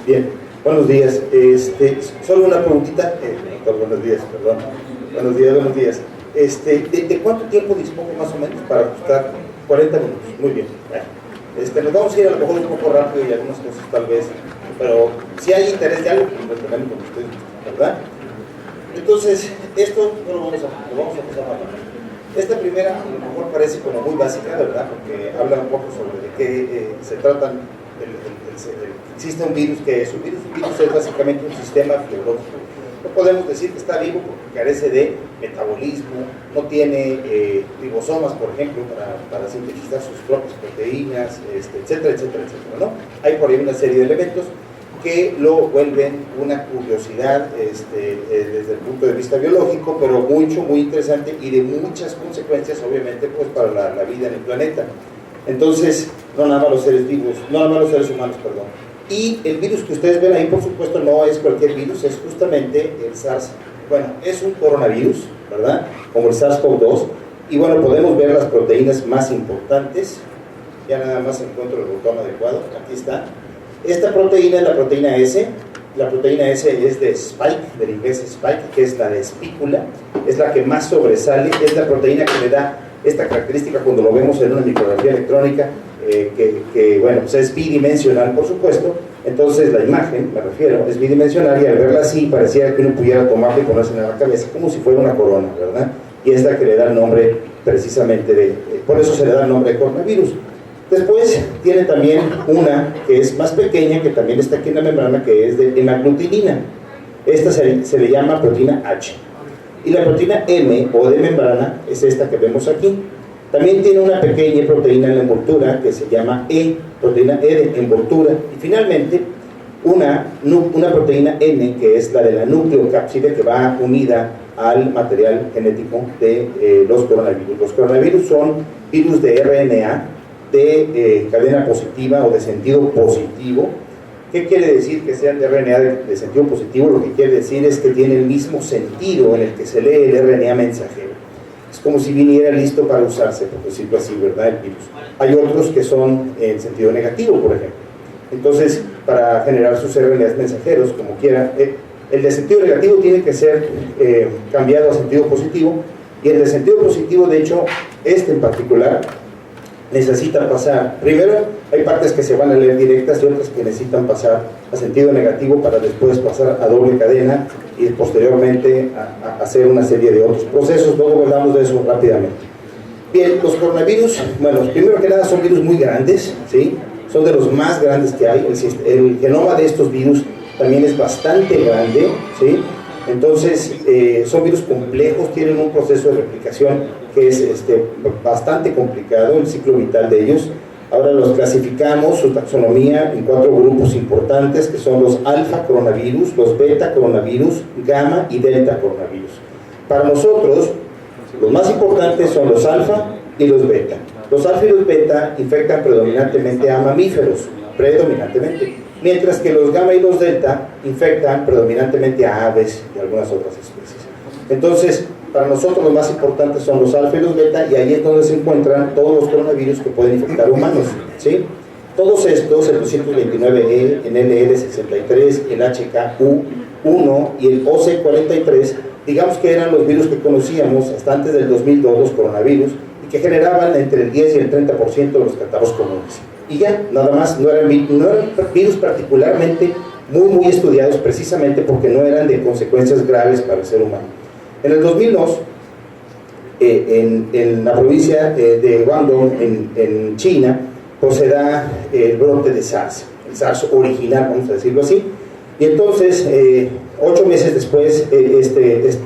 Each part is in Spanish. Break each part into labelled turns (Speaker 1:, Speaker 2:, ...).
Speaker 1: Bien, buenos días. Solo una preguntita. Buenos días, perdón. Buenos días. ¿De cuánto tiempo dispongo más o menos para ajustar? 40 minutos. Muy bien. Nos vamos a ir a lo mejor un poco rápido y algunas cosas tal vez, pero si hay interés de algo, pues lo con ustedes, ¿verdad? Entonces, esto no lo vamos a pasar a hablar. Esta primera a lo mejor parece como muy básica, ¿verdad? Porque habla un poco sobre de qué se tratan. Existe un virus. ¿Qué es un virus? Un virus es básicamente un sistema biológico. No podemos decir que está vivo porque carece de metabolismo, no tiene ribosomas, por ejemplo, para sintetizar sus propias proteínas, etcétera, etcétera, etcétera, ¿no? Hay por ahí una serie de elementos que lo vuelven una curiosidad desde el punto de vista biológico, pero muy interesante y de muchas consecuencias, obviamente, pues para la vida en el planeta. Entonces, no nada más los seres vivos, no nada más los seres humanos, perdón. Y el virus que ustedes ven ahí, por supuesto, no es cualquier virus, es justamente el SARS. Bueno, es un coronavirus, ¿verdad? Como el SARS-CoV-2. Y bueno, podemos ver las proteínas más importantes. Ya nada más encuentro el botón adecuado. Aquí está. Esta proteína es la proteína S. La proteína S es de Spike, del inglés Spike, que es la de espícula. Es la que más sobresale. Es la proteína que le da esta característica cuando lo vemos en una micrografía electrónica. Que bueno, pues es bidimensional, por supuesto. Entonces la imagen, me refiero, es bidimensional, y al verla así pareciera que uno pudiera tomarla y ponérsela en la cabeza como si fuera una corona, ¿verdad? Y es la que le da el nombre precisamente por eso se le da el nombre de coronavirus. Después tiene también una que es más pequeña, que también está aquí en la membrana, que es de hemaglutinina. Esta se le llama proteína H. Y la proteína M o de membrana es esta que vemos aquí. También tiene una pequeña proteína en la envoltura que se llama E, proteína E de envoltura. Y finalmente, una proteína N, que es la de la nucleocápside, que va unida al material genético de los coronavirus. Los coronavirus son virus de RNA, de cadena positiva o de sentido positivo. ¿Qué quiere decir que sean de RNA de sentido positivo? Lo que quiere decir es que tiene el mismo sentido en el que se lee el RNA mensajero. Es como si viniera listo para usarse, por decirlo así, ¿verdad? El virus. Hay otros que son en sentido negativo, por ejemplo. Entonces, para generar sus RNAs mensajeros, como quiera, el de sentido negativo tiene que ser cambiado a sentido positivo, y el de sentido positivo, de hecho, en particular, necesita pasar, primero hay partes que se van a leer directas y otras que necesitan pasar a sentido negativo para después pasar a doble cadena y posteriormente a hacer una serie de otros procesos. Luego hablamos de eso rápidamente. Bien, los coronavirus, bueno, primero que nada son virus muy grandes, ¿sí? Son de los más grandes que hay. El genoma de estos virus también es bastante grande, ¿sí? Entonces, son virus complejos, tienen un proceso de replicación que es bastante complicado, el ciclo vital de ellos. Ahora los clasificamos, su taxonomía, en 4 grupos importantes, que son los alfa coronavirus, los beta coronavirus, gamma y delta coronavirus. Para nosotros, los más importantes son los alfa y los beta. Los alfa y los beta infectan predominantemente a mamíferos, mientras que los gamma y los delta infectan predominantemente a aves y algunas otras especies. Entonces, para nosotros los más importantes son los alfa y los beta, y ahí es donde se encuentran todos los coronavirus que pueden infectar humanos, ¿sí? Todos estos, el 229E, el NL63, el HKU1 y el OC43, digamos que eran los virus que conocíamos hasta antes del 2002, los coronavirus, y que generaban entre el 10 y el 30% de los catarros comunes. Y ya, nada más, no eran virus particularmente muy estudiados, precisamente porque no eran de consecuencias graves para el ser humano. En el 2002, en la provincia de Guangdong, en China, pues se da el brote de SARS, el SARS original, vamos a decirlo así. Y entonces, 8 meses después, este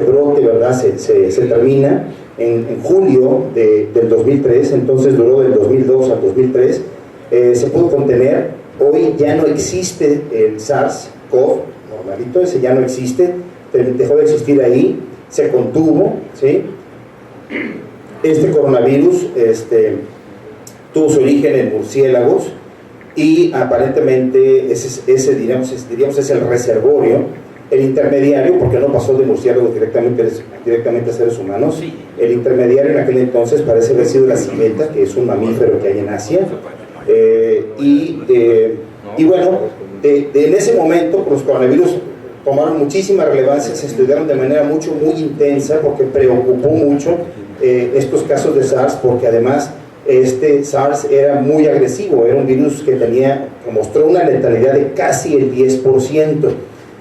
Speaker 1: brote, ¿verdad?, se termina en julio del 2003, entonces duró del 2002 al 2003, se pudo contener. Hoy ya no existe el SARS-CoV, normalito, ese ya no existe, dejó de existir ahí, se contuvo, ¿sí? Este coronavirus tuvo su origen en murciélagos y aparentemente ese diríamos es el reservorio, el intermediario, porque no pasó de murciélagos directamente a seres humanos. El intermediario en aquel entonces parece haber sido la civeta, que es un mamífero que hay en Asia, y Y bueno, en ese momento los coronavirus tomaron muchísima relevancia, se estudiaron de manera muy intensa porque preocupó mucho estos casos de SARS, porque además este SARS era muy agresivo, era un virus que mostró una letalidad de casi el 10%.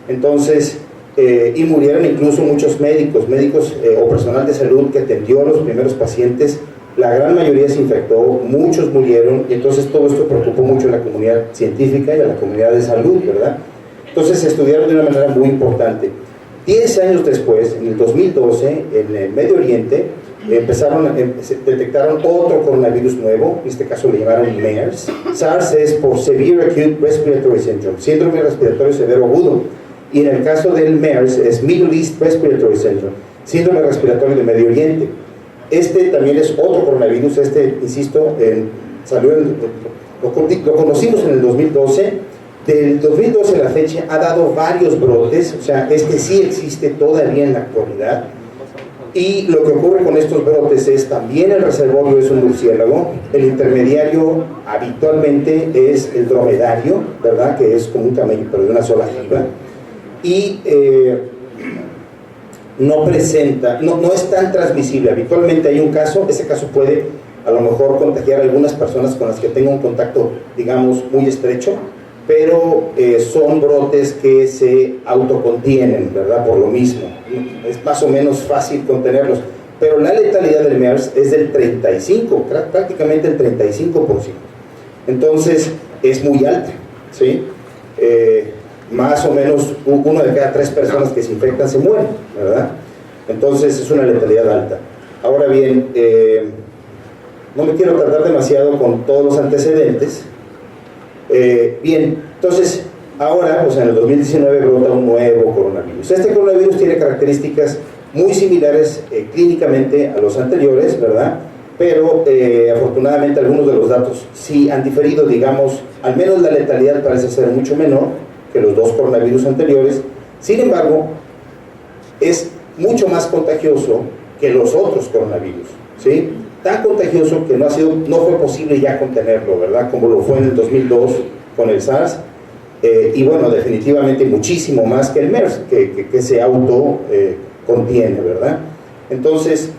Speaker 1: Entonces, y murieron incluso muchos médicos o personal de salud que atendió a los primeros pacientes. La gran mayoría se infectó, muchos murieron, y entonces todo esto preocupó mucho a la comunidad científica y a la comunidad de salud, ¿verdad? Entonces se estudiaron de una manera muy importante. 10 años después, en el 2012, en el Medio Oriente, detectaron otro coronavirus nuevo, en este caso le llamaron MERS. SARS es por Severe Acute Respiratory Syndrome, síndrome respiratorio severo agudo, y en el caso del MERS es Middle East Respiratory Syndrome, síndrome respiratorio de Medio Oriente. Este también es otro coronavirus, insisto, lo conocimos en el 2012. Del 2012 a la fecha ha dado varios brotes, o sea, sí existe todavía en la actualidad. Y lo que ocurre con estos brotes es también el reservorio es un murciélago, el intermediario habitualmente es el dromedario, ¿verdad? Que es como un camello, pero de una sola jiba. Y no es tan transmisible. Habitualmente hay un caso, ese caso puede a lo mejor contagiar a algunas personas con las que tenga un contacto, digamos, muy estrecho, pero son brotes que se autocontienen, ¿verdad? Por lo mismo, es más o menos fácil contenerlos, pero la letalidad del MERS es del 35%, prácticamente el 35%, entonces es muy alta, ¿sí? Más o menos 1 de cada 3 personas que se infectan se mueren, ¿verdad? Entonces es una letalidad alta. Ahora bien, no me quiero tardar demasiado con todos los antecedentes. Bien, entonces ahora, pues en el 2019 brota un nuevo coronavirus. Este coronavirus tiene características muy similares clínicamente a los anteriores, ¿verdad? Pero afortunadamente algunos de los datos sí han diferido, digamos, al menos la letalidad parece ser mucho menor que los 2 coronavirus anteriores. Sin embargo, es mucho más contagioso que los otros coronavirus, ¿sí? Tan contagioso que no fue posible ya contenerlo, ¿verdad? Como lo fue en el 2002 con el SARS, y bueno, definitivamente muchísimo más que el MERS, que se contiene, ¿verdad? Entonces,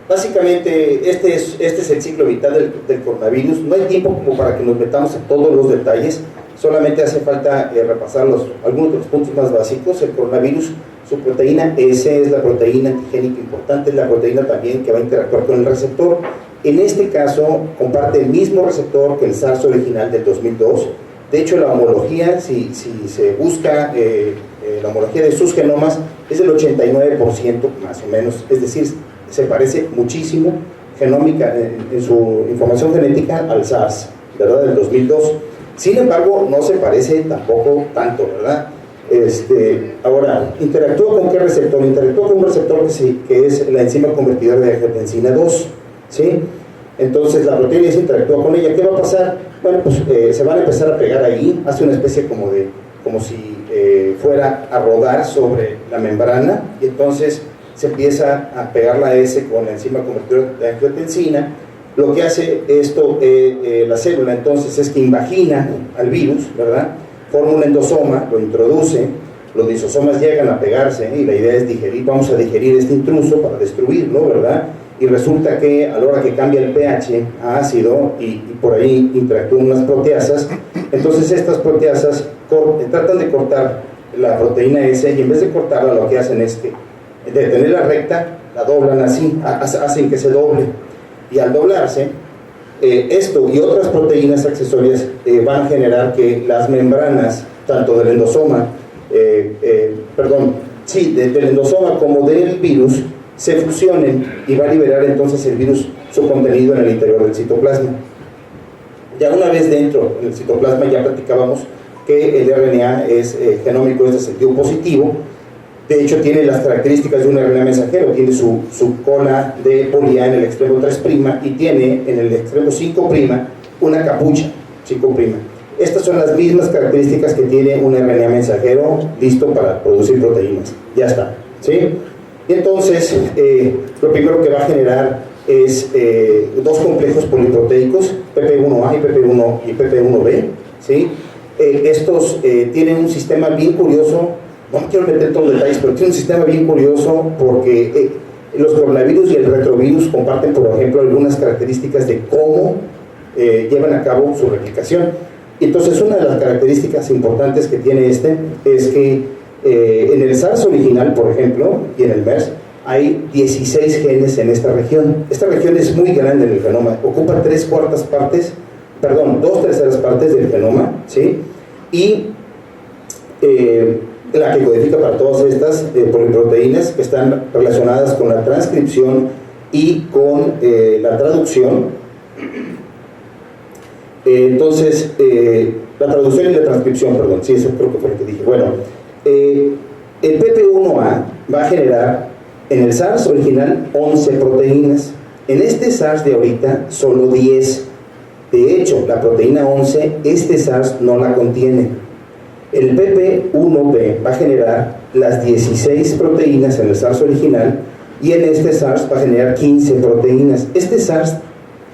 Speaker 1: básicamente este es el ciclo vital del coronavirus. No hay tiempo como para que nos metamos en todos los detalles, solamente hace falta repasar algunos de los puntos más básicos. El coronavirus, su proteína S es la proteína antigénica importante, es la proteína también que va a interactuar con el receptor. En este caso comparte el mismo receptor que el SARS original del 2002. De hecho, la homología, si se busca la homología de sus genomas, es del 89% más o menos, es decir, se parece muchísimo genómica en su información genética al SARS, ¿verdad?, del 2002. Sin embargo, no se parece tampoco tanto, ¿verdad? Ahora, ¿interactúa con qué receptor? Interactúa con un receptor que es la enzima convertidora de angiotensina 2, ¿sí? Entonces la proteína S interactúa con ella. ¿Qué va a pasar? Bueno, pues se van a empezar a pegar ahí, hace una especie como si fuera a rodar sobre la membrana, y entonces se empieza a pegar la S con la enzima convertidora de angiotensina. Lo que hace esto, la célula entonces, es que invagina al virus, ¿verdad? Forma un endosoma, lo introduce, los lisosomas llegan a pegarse, y la idea es vamos a digerir este intruso para destruirlo, ¿verdad? Y resulta que a la hora que cambia el pH a ácido y por ahí interactúan unas proteasas, entonces estas proteasas tratan de cortar la proteína S, y en vez de cortarla lo que hacen es que de tenerla recta, la doblan así, hacen que se doble, y al doblarse, esto y otras proteínas accesorias van a generar que las membranas, tanto del endosoma, del endosoma como del virus, se fusionen, y va a liberar entonces el virus su contenido en el interior del citoplasma. Ya una vez dentro del citoplasma, ya platicábamos que el RNA es genómico, es de sentido positivo. De hecho, tiene las características de un RNA mensajero, tiene su cola de poli A en el extremo 3' y tiene en el extremo 5' una capucha 5'. Estas son las mismas características que tiene un RNA mensajero listo para producir proteínas. Ya está, ¿sí? Y entonces, lo primero que va a generar es dos complejos poliproteicos, PP1A y PP1B, ¿sí? Estos tienen un sistema bien curioso, no me quiero meter en todos los detalles, pero tiene un sistema bien curioso porque los coronavirus y el retrovirus comparten, por ejemplo, algunas características de cómo llevan a cabo su replicación. Entonces, una de las características importantes que tiene es que en el SARS original, por ejemplo, y en el MERS, hay 16 genes en esta región. Esta región es muy grande en el genoma, ocupa 2/3 partes del genoma, ¿sí? Y la que codifica para todas estas poliproteínas que están relacionadas con la transcripción y con la traducción. Entonces, la traducción y la transcripción, perdón, sí, eso creo que fue lo que dije. Bueno, el PP1A va a generar en el SARS original 11 proteínas. En este SARS de ahorita, solo 10. De hecho, la proteína 11, este SARS no la contiene. El PP1B va a generar las 16 proteínas en el SARS original y en este SARS va a generar 15 proteínas. Este SARS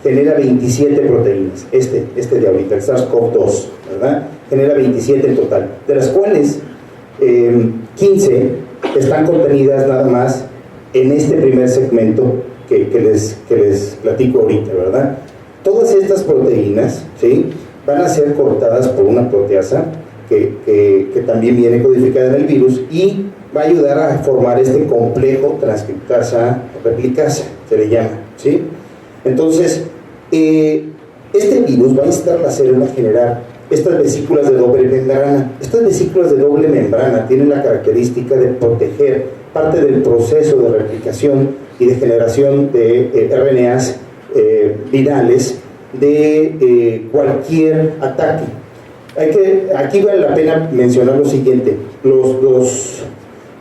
Speaker 1: genera 27 proteínas, este de ahorita, el SARS-CoV-2, ¿verdad? Genera 27 en total, de las cuales 15 están contenidas nada más en este primer segmento que les platico ahorita, ¿verdad? Todas estas proteínas, ¿sí?, van a ser cortadas por una proteasa que también viene codificada en el virus y va a ayudar a formar este complejo transcriptasa replicasa, se le llama, ¿sí? Entonces, este virus va a instar la célula a generar estas vesículas de doble membrana. Estas vesículas de doble membrana tienen la característica de proteger parte del proceso de replicación y de generación de RNAs virales de cualquier ataque. Aquí vale la pena mencionar lo siguiente: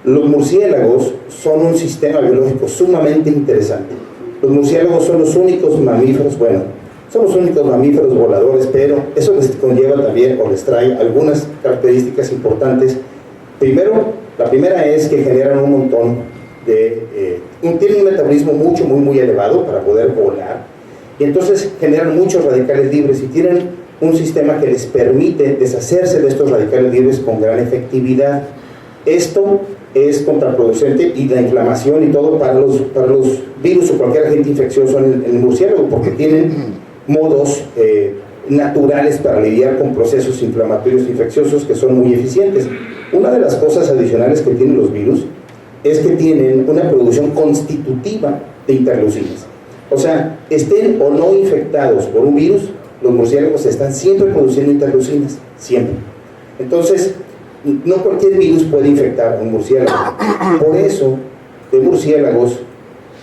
Speaker 1: los murciélagos son un sistema biológico sumamente interesante. Los murciélagos son los únicos mamíferos, son los únicos mamíferos voladores, pero eso les conlleva también, o les trae algunas características importantes. Primero, la primera es que generan un montón tienen un metabolismo muy elevado para poder volar, y entonces generan muchos radicales libres y tienen un sistema que les permite deshacerse de estos radicales libres con gran efectividad. Esto es contraproducente y la inflamación y todo para los virus o cualquier agente infeccioso en el murciélago, porque tienen modos naturales para lidiar con procesos inflamatorios infecciosos que son muy eficientes. Una de las cosas adicionales que tienen los virus es que tienen una producción constitutiva de interleucinas. O sea, estén o no infectados por un virus, los murciélagos están siempre produciendo interleucinas, siempre. Entonces, no cualquier virus puede infectar a un murciélago. Por eso, de murciélagos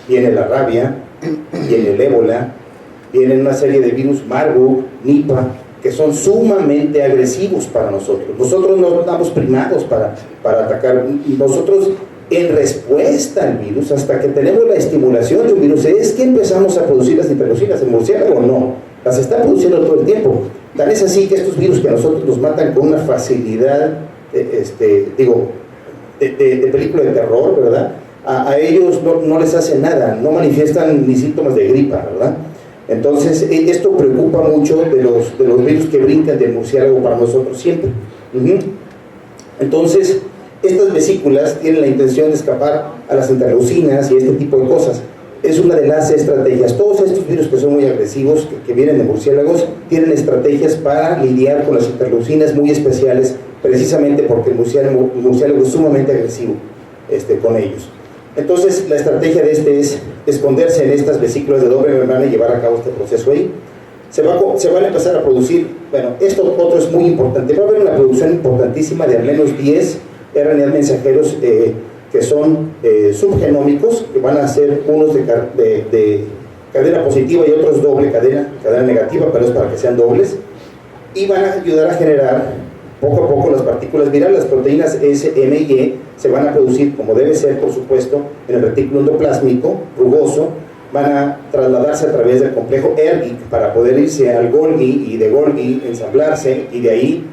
Speaker 1: viene la rabia, viene el ébola, vienen una serie de virus, Marburg, Nipah, que son sumamente agresivos para nosotros. Nosotros no estamos primados para atacar. Nosotros, en respuesta al virus, hasta que tenemos la estimulación de un virus, es que empezamos a producir las interleucinas. El murciélago no, las está produciendo todo el tiempo. Tan es así que estos virus que a nosotros nos matan con una facilidad, de película de terror, ¿verdad? A ellos no les hace nada, no manifiestan ni síntomas de gripa, ¿verdad? Entonces, esto preocupa mucho de los virus que brincan del murciélago para nosotros siempre. Entonces, estas vesículas tienen la intención de escapar a las interleucinas y este tipo de cosas. Es una de las estrategias. Todos estos virus que son muy agresivos, que vienen de murciélagos, tienen estrategias para lidiar con las interleucinas muy especiales, precisamente porque el murciélago es sumamente agresivo con ellos. Entonces, la estrategia de es esconderse en estas vesículas de doble membrana y llevar a cabo este proceso ahí. Se van a empezar a producir, esto otro es muy importante, va a haber una producción importantísima de al menos 10 RNA mensajeros que son subgenómicos, que van a ser unos de cadena positiva y otros doble cadena negativa, pero es para que sean dobles, y van a ayudar a generar poco a poco las partículas virales. Las proteínas S, M y E se van a producir como debe ser, por supuesto, en el retículo endoplásmico rugoso. Van a trasladarse a través del complejo ERGIC para poder irse al Golgi, y de Golgi ensamblarse, y de ahí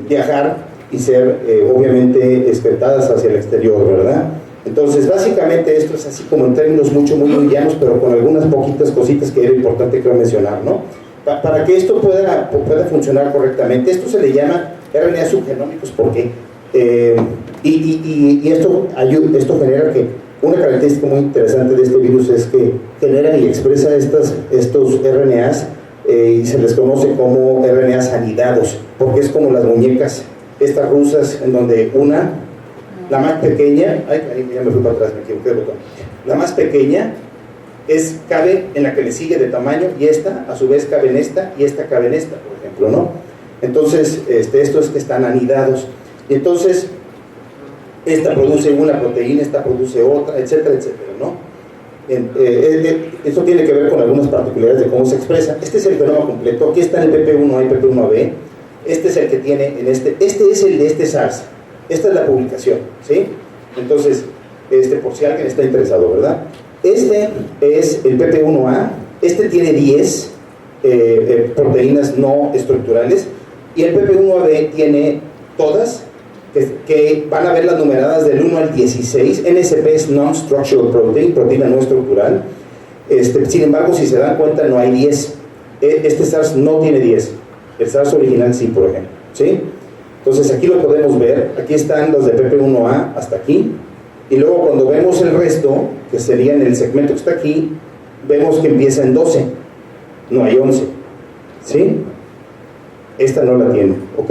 Speaker 1: viajar y ser obviamente espetadas hacia el exterior, ¿verdad? Entonces, básicamente esto es así como en términos muy llanos, pero con algunas poquitas cositas que era importante creo mencionar, ¿no? Para que esto pueda funcionar correctamente, esto se le llama RNA subgenómicos, ¿por qué? Esto genera que una característica muy interesante de este virus es que genera y expresa estos RNAs y se les conoce como RNAs anidados, porque es como las muñecas estas rusas, en donde la más pequeña, ya me fui para atrás, me equivoqué de botón, la más pequeña cabe en la que le sigue de tamaño, y esta a su vez cabe en esta, y esta cabe en esta, por ejemplo, ¿no? Entonces, esto es que están anidados, y entonces esta produce una proteína, esta produce otra, etcétera, etcétera, ¿no? Esto tiene que ver con algunas particularidades de cómo se expresa. Este es el genoma completo, aquí está el PP1A y PP1B, este es el que tiene en este es el de este SARS, esta es la publicación, ¿sí? Entonces, por si alguien está interesado, ¿verdad? Este es el PP1A, este tiene 10 proteínas no estructurales, y el PP1AB tiene todas, que van a ver las numeradas del 1 al 16. NSP es Non-Structural Protein, proteína no estructural. Sin embargo, si se dan cuenta, no hay 10. Este SARS no tiene 10. El SARS original sí, por ejemplo, ¿sí? Entonces aquí lo podemos ver. Aquí están los de PP1A hasta aquí. Y luego cuando vemos el resto, que sería en el segmento que está aquí, vemos que empieza en 12. No hay 11. ¿Sí? Esta no la tiene, ¿ok?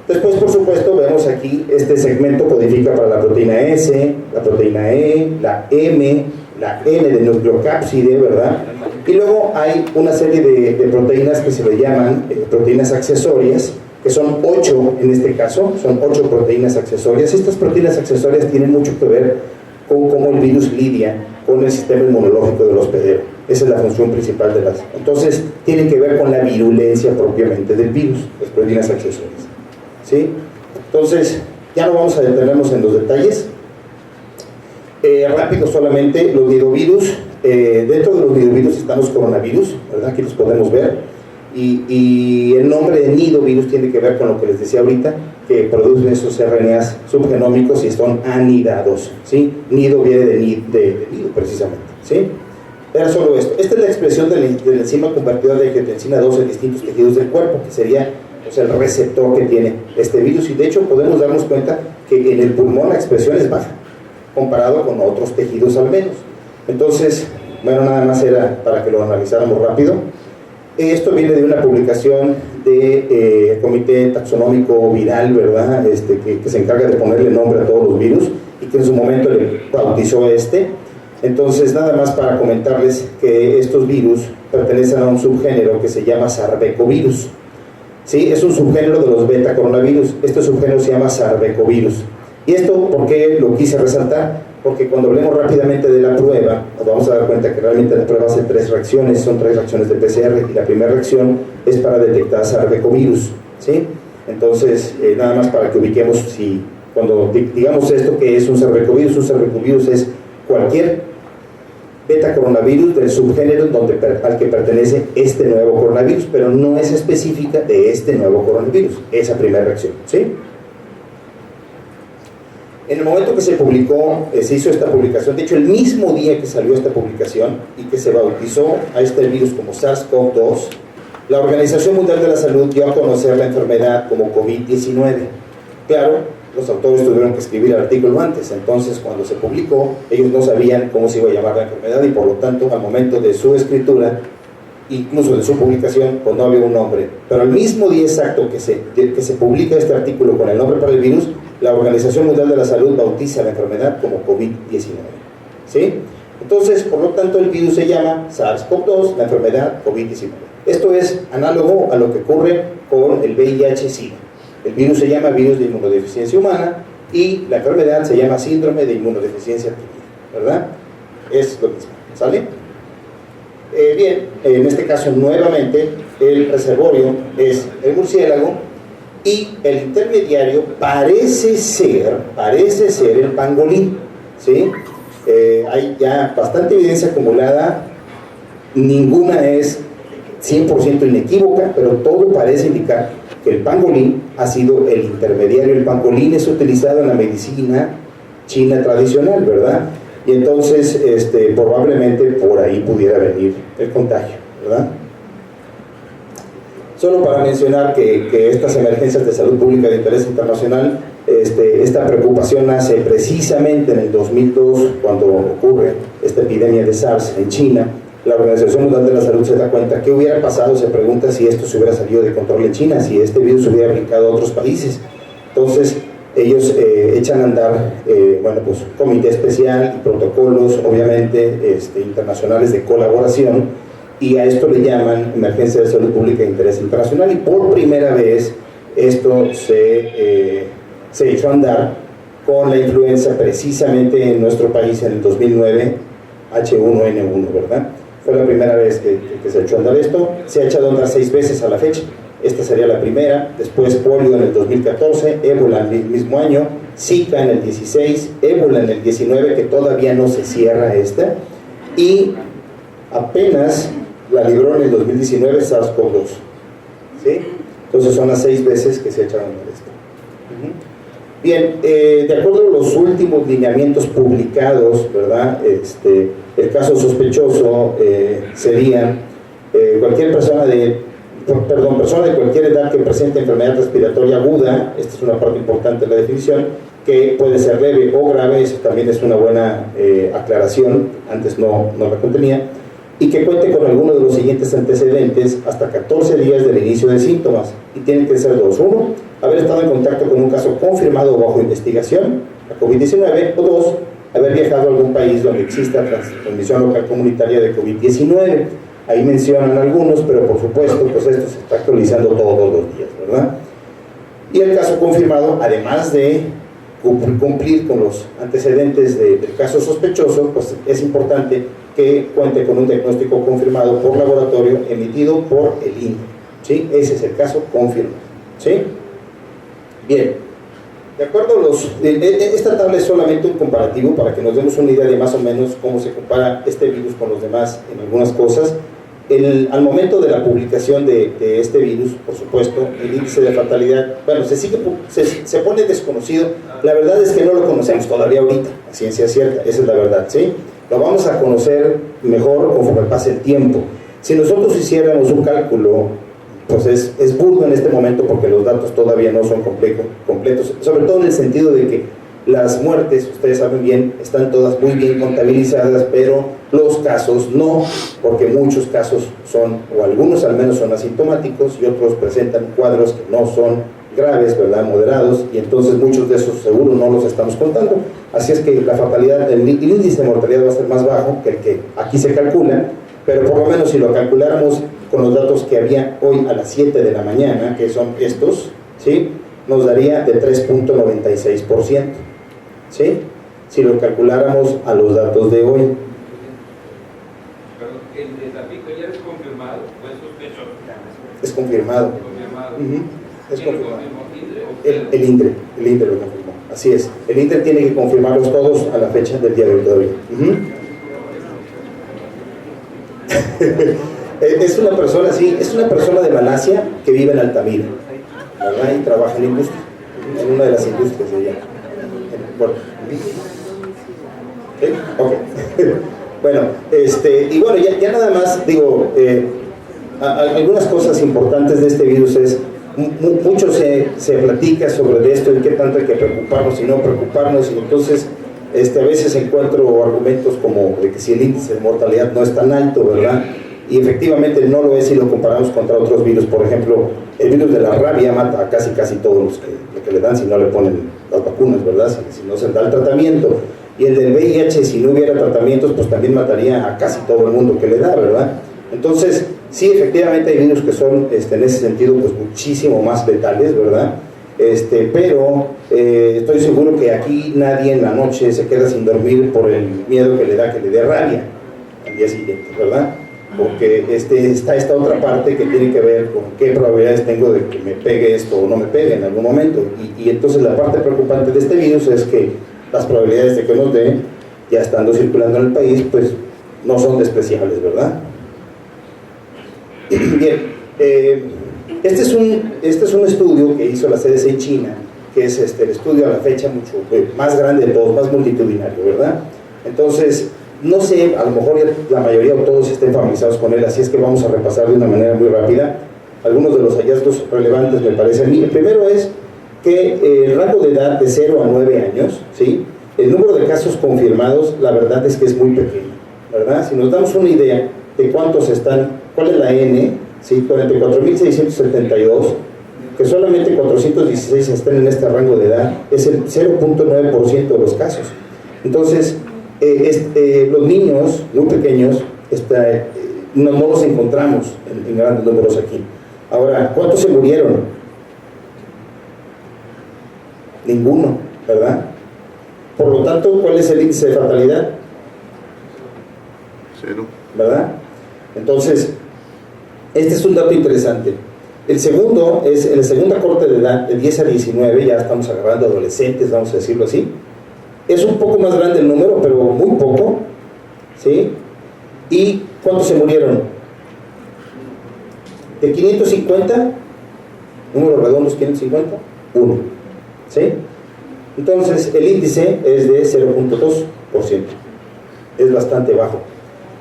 Speaker 1: Después, por supuesto, vemos aquí este segmento codifica para la proteína S, la proteína E, la M, la N de nucleocápside, ¿verdad? Y luego hay una serie de proteínas que se le llaman proteínas accesorias, que son 8 en este caso, son 8 proteínas accesorias. Estas proteínas accesorias tienen mucho que ver con cómo el virus lidia con el sistema inmunológico del hospedero. Esa es la función principal de las. Entonces, tienen que ver con la virulencia propiamente del virus, las proteínas accesorias. ¿Sí? Entonces, ya no vamos a detenernos en los detalles. Rápido solamente, los nidovirus. Dentro de los nidovirus están los coronavirus, ¿verdad? Aquí los podemos ver. Y el nombre de nidovirus tiene que ver con lo que les decía ahorita, que producen esos RNAs subgenómicos y son anidados, ¿sí? Nido viene de nido, precisamente, ¿sí? Era solo esto. Esta es la expresión de la enzima convertidora de angiotensina 2 en distintos tejidos del cuerpo, que sería el receptor que tiene este virus, y de hecho podemos darnos cuenta que en el pulmón la expresión es baja comparado con otros tejidos al menos. Entonces, bueno, nada más era para que lo analizáramos rápido. Esto viene de una publicación del Comité Taxonómico Viral, ¿verdad? Que se encarga de ponerle nombre a todos los virus y que en su momento le bautizó Entonces, nada más para comentarles que estos virus pertenecen a un subgénero que se llama sarbecovirus. ¿Sí? Es un subgénero de los beta coronavirus. Este subgénero se llama sarbecovirus. ¿Y esto por qué lo quise resaltar? Porque cuando hablemos rápidamente de la prueba, nos vamos a dar cuenta que realmente la prueba hace 3 reacciones, son 3 reacciones de PCR, y la primera reacción es para detectar sarbecovirus, ¿sí? Entonces, nada más para que ubiquemos, si cuando digamos esto, que es un sarbecovirus es cualquier beta coronavirus del subgénero al que pertenece este nuevo coronavirus, pero no es específica de este nuevo coronavirus, esa primera reacción, ¿sí? En el momento que se publicó, se hizo esta publicación, de hecho el mismo día que salió esta publicación y que se bautizó a este virus como SARS-CoV-2, la Organización Mundial de la Salud dio a conocer la enfermedad como COVID-19. Claro, los autores tuvieron que escribir el artículo antes, entonces cuando se publicó, ellos no sabían cómo se iba a llamar la enfermedad y por lo tanto al momento de su escritura, incluso de su publicación, pues no había un nombre. Pero el mismo día exacto que se publica este artículo con el nombre para el virus, la Organización Mundial de la Salud bautiza la enfermedad como COVID-19, ¿sí? Entonces, por lo tanto, el virus se llama SARS-CoV-2, la enfermedad COVID-19. Esto es análogo a lo que ocurre con el VIH-Sida. El virus se llama virus de inmunodeficiencia humana y la enfermedad se llama síndrome de inmunodeficiencia adquirida, ¿verdad? Es lo mismo, ¿sale? Bien, en este caso nuevamente el reservorio es el murciélago y el intermediario parece ser el pangolín, ¿sí? Hay ya bastante evidencia acumulada, ninguna es 100% inequívoca, pero todo parece indicar que el pangolín ha sido el intermediario. El pangolín es utilizado en la medicina China tradicional, ¿verdad? Y entonces probablemente por ahí pudiera venir el contagio, ¿verdad? Solo para mencionar que estas emergencias de salud pública de interés internacional, esta preocupación nace precisamente en el 2002, cuando ocurre esta epidemia de SARS en China. La Organización Mundial de la Salud se da cuenta qué hubiera pasado, se pregunta si esto se hubiera salido de control en China, si este virus se hubiera aplicado a otros países. Entonces ellos echan a andar pues, comité especial y protocolos obviamente internacionales de colaboración, y a esto le llaman emergencia de salud pública de interés internacional, y por primera vez esto se echó a andar con la influenza precisamente en nuestro país en el 2009, H1N1, ¿verdad? Fue la primera vez que se echó a andar esto. Se ha echado a andar 6 veces a la fecha. Esta sería la primera. Después polio en el 2014, ébola en el mismo año, Zika en el 16, ébola en el 19, que todavía no se cierra esta, y apenas la libró en el 2019 SARS-CoV-2. ¿Sí? Entonces son las 6 veces que se ha echado a andar esto. Bien, de acuerdo a los últimos lineamientos publicados, ¿verdad? El caso sospechoso sería cualquier persona de cualquier edad que presente enfermedad respiratoria aguda. Esta es una parte importante de la definición, que puede ser leve o grave. Eso también es una buena aclaración, antes no la contenía, y que cuente con alguno de los siguientes antecedentes hasta 14 días del inicio de síntomas, y tienen que ser dos: uno, haber estado en contacto con un caso confirmado o bajo investigación, la COVID-19, o dos, haber viajado a algún país donde exista transmisión local comunitaria de COVID-19. Ahí mencionan algunos, pero por supuesto, pues esto se está actualizando todos los días, ¿verdad? Y el caso confirmado, además de cumplir con los antecedentes del caso sospechoso, pues es importante que cuente con un diagnóstico confirmado por laboratorio emitido por el INDRE, ¿sí? Ese es el caso confirmado, ¿sí? Bien, de acuerdo a esta tabla es solamente un comparativo para que nos demos una idea de más o menos cómo se compara este virus con los demás en algunas cosas. Al momento de la publicación de este virus, por supuesto, el índice de fatalidad, bueno, se pone desconocido. La verdad es que no lo conocemos todavía ahorita, a ciencia cierta, esa es la verdad, ¿sí? Lo vamos a conocer mejor conforme pase el tiempo. Si nosotros hiciéramos un cálculo, pues es burdo en este momento porque los datos todavía no son completos, sobre todo en el sentido de que las muertes, ustedes saben bien, están todas muy bien contabilizadas, pero los casos no, porque muchos casos son, o algunos al menos son asintomáticos, y otros presentan cuadros que no son graves, ¿verdad?, moderados, y entonces muchos de esos seguro no los estamos contando. Así es que la fatalidad, el índice de mortalidad va a ser más bajo que el que aquí se calcula, pero por lo menos si lo calculáramos con los datos que había hoy a las 7 de la mañana, que son estos, ¿sí?, nos daría de 3.96%, ¿sí?, si lo calculáramos a los datos de hoy.
Speaker 2: ¿El de Tampico ya es confirmado o es sospechoso?
Speaker 1: Es confirmado. Es confirmado. El INDRE lo confirmó, así es. El INDRE tiene que confirmarlos todos a la fecha del día de hoy todavía. Es una persona, sí, es una persona de Malasia que vive en Altamira, ¿verdad? Y trabaja en la industria, en una de las industrias de allá, en el puerto. ¿Sí? Ok. Bueno, y bueno, ya nada más digo, algunas cosas importantes de este virus es, mucho se platica sobre esto y qué tanto hay que preocuparnos y no preocuparnos, y entonces a veces encuentro argumentos como de que si el índice de mortalidad no es tan alto, ¿verdad? Y efectivamente no lo es si lo comparamos contra otros virus. Por ejemplo, el virus de la rabia mata a casi todos los que le dan si no le ponen las vacunas, ¿verdad? Si no se da el tratamiento. Y el del VIH, si no hubiera tratamientos, pues también mataría a casi todo el mundo que le da, ¿verdad? Entonces, sí, efectivamente hay virus que son, en ese sentido, pues muchísimo más letales, ¿verdad? Pero estoy seguro que aquí nadie en la noche se queda sin dormir por el miedo que le da que le dé rabia al día siguiente, ¿verdad? Porque está esta otra parte que tiene que ver con qué probabilidades tengo de que me pegue esto o no me pegue en algún momento. Y entonces la parte preocupante de este virus es que las probabilidades de que nos dé, ya estando circulando en el país, pues no son despreciables, ¿verdad? Bien, este es un estudio que hizo la CDC en China, que es el estudio a la fecha mucho más grande de todos, más multitudinario, ¿verdad? Entonces, no sé, a lo mejor ya la mayoría o todos estén familiarizados con él, así es que vamos a repasar de una manera muy rápida algunos de los hallazgos relevantes, me parece a mí. El primero es que el rango de edad de 0 a 9 años, ¿sí? El número de casos confirmados, la verdad es que es muy pequeño, ¿verdad? Si nos damos una idea de cuántos están, cuál es la N, ¿sí? 44.672, que solamente 416 estén en este rango de edad, es el 0.9% de los casos. Entonces, los niños muy pequeños no los encontramos en grandes números aquí. Ahora, ¿cuántos se murieron? Ninguno, ¿verdad? Por lo tanto, ¿cuál es el índice de fatalidad?
Speaker 3: 0.
Speaker 1: ¿Verdad? Entonces, este es un dato interesante. El segundo es en la segunda corte de edad, de 10 a 19, ya estamos agarrando adolescentes, vamos a decirlo así. Es un poco más grande el número, pero muy poco, ¿sí? ¿Y cuántos se murieron? De 550, números redondos, 550, 1, ¿sí? Entonces, el índice es de 0.2%, es bastante bajo.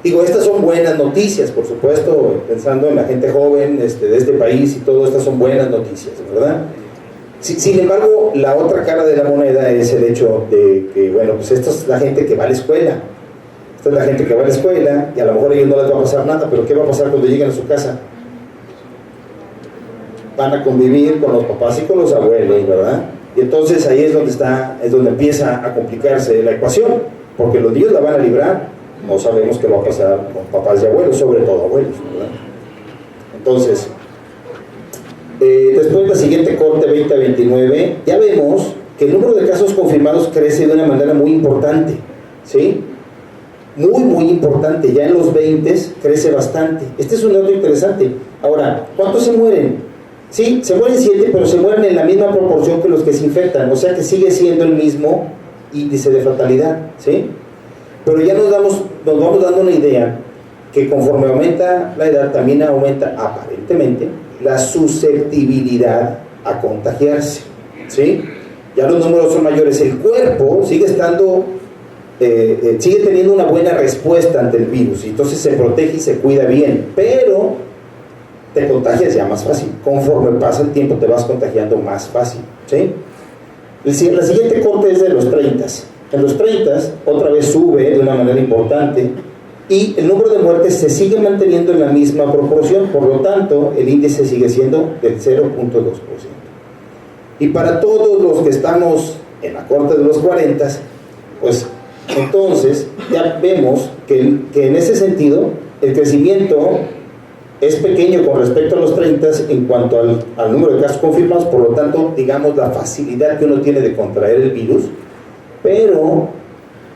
Speaker 1: Digo, estas son buenas noticias, por supuesto, pensando en la gente joven de este país y todo, estas son buenas noticias, ¿verdad? Sin embargo, la otra cara de la moneda es el hecho de que, bueno, pues esta es la gente que va a la escuela. Esta es la gente que va a la escuela y a lo mejor a ellos no les va a pasar nada, pero ¿qué va a pasar cuando lleguen a su casa? Van a convivir con los papás y con los abuelos, ¿verdad? Y entonces ahí es donde empieza a complicarse la ecuación, porque los niños la van a librar, no sabemos qué va a pasar con papás y abuelos, sobre todo abuelos, ¿verdad? Entonces, después la siguiente corte 20 a 29, ya vemos que el número de casos confirmados crece de una manera muy importante, ¿sí? Muy importante, ya en los 20 crece bastante. Este es un dato interesante. Ahora, ¿cuántos se mueren? Sí, se mueren 7, pero se mueren en la misma proporción que los que se infectan, o sea que sigue siendo el mismo índice de fatalidad, ¿sí? Pero ya nos vamos dando una idea que conforme aumenta la edad también aumenta aparentemente la susceptibilidad a contagiarse, ¿sí? Ya los números son mayores, el cuerpo sigue teniendo una buena respuesta ante el virus, y entonces se protege y se cuida bien, pero te contagias ya más fácil. Conforme pasa el tiempo te vas contagiando más fácil, ¿sí? La siguiente corte es de los 30. En los 30 otra vez sube de una manera importante y el número de muertes se sigue manteniendo en la misma proporción, por lo tanto el índice sigue siendo del 0.2%. Y para todos los que estamos en la corte de los 40, pues entonces ya vemos que en ese sentido el crecimiento es pequeño con respecto a los 30 en cuanto al número de casos confirmados, por lo tanto, digamos, la facilidad que uno tiene de contraer el virus, pero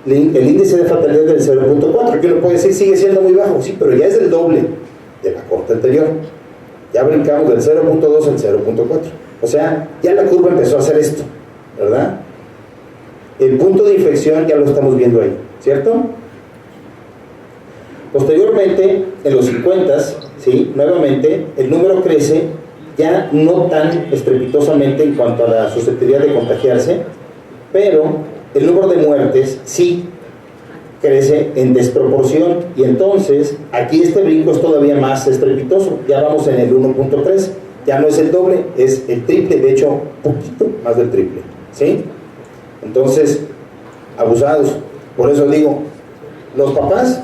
Speaker 1: el índice de fatalidad del 0.4, que uno puede decir sigue siendo muy bajo, sí, pero ya es el doble de la corte anterior. Ya brincamos del 0.2 al 0.4. O sea, ya la curva empezó a hacer esto, ¿verdad? El punto de inflexión ya lo estamos viendo ahí, ¿cierto? Posteriormente, en los 50, ¿sí? Nuevamente, el número crece, ya no tan estrepitosamente en cuanto a la susceptibilidad de contagiarse, pero el número de muertes sí crece en desproporción, y entonces aquí este brinco es todavía más estrepitoso. Ya vamos en el 1.3, ya no es el doble, es el triple, de hecho, poquito más del triple, ¿sí? Entonces, abusados. Por eso digo, los papás,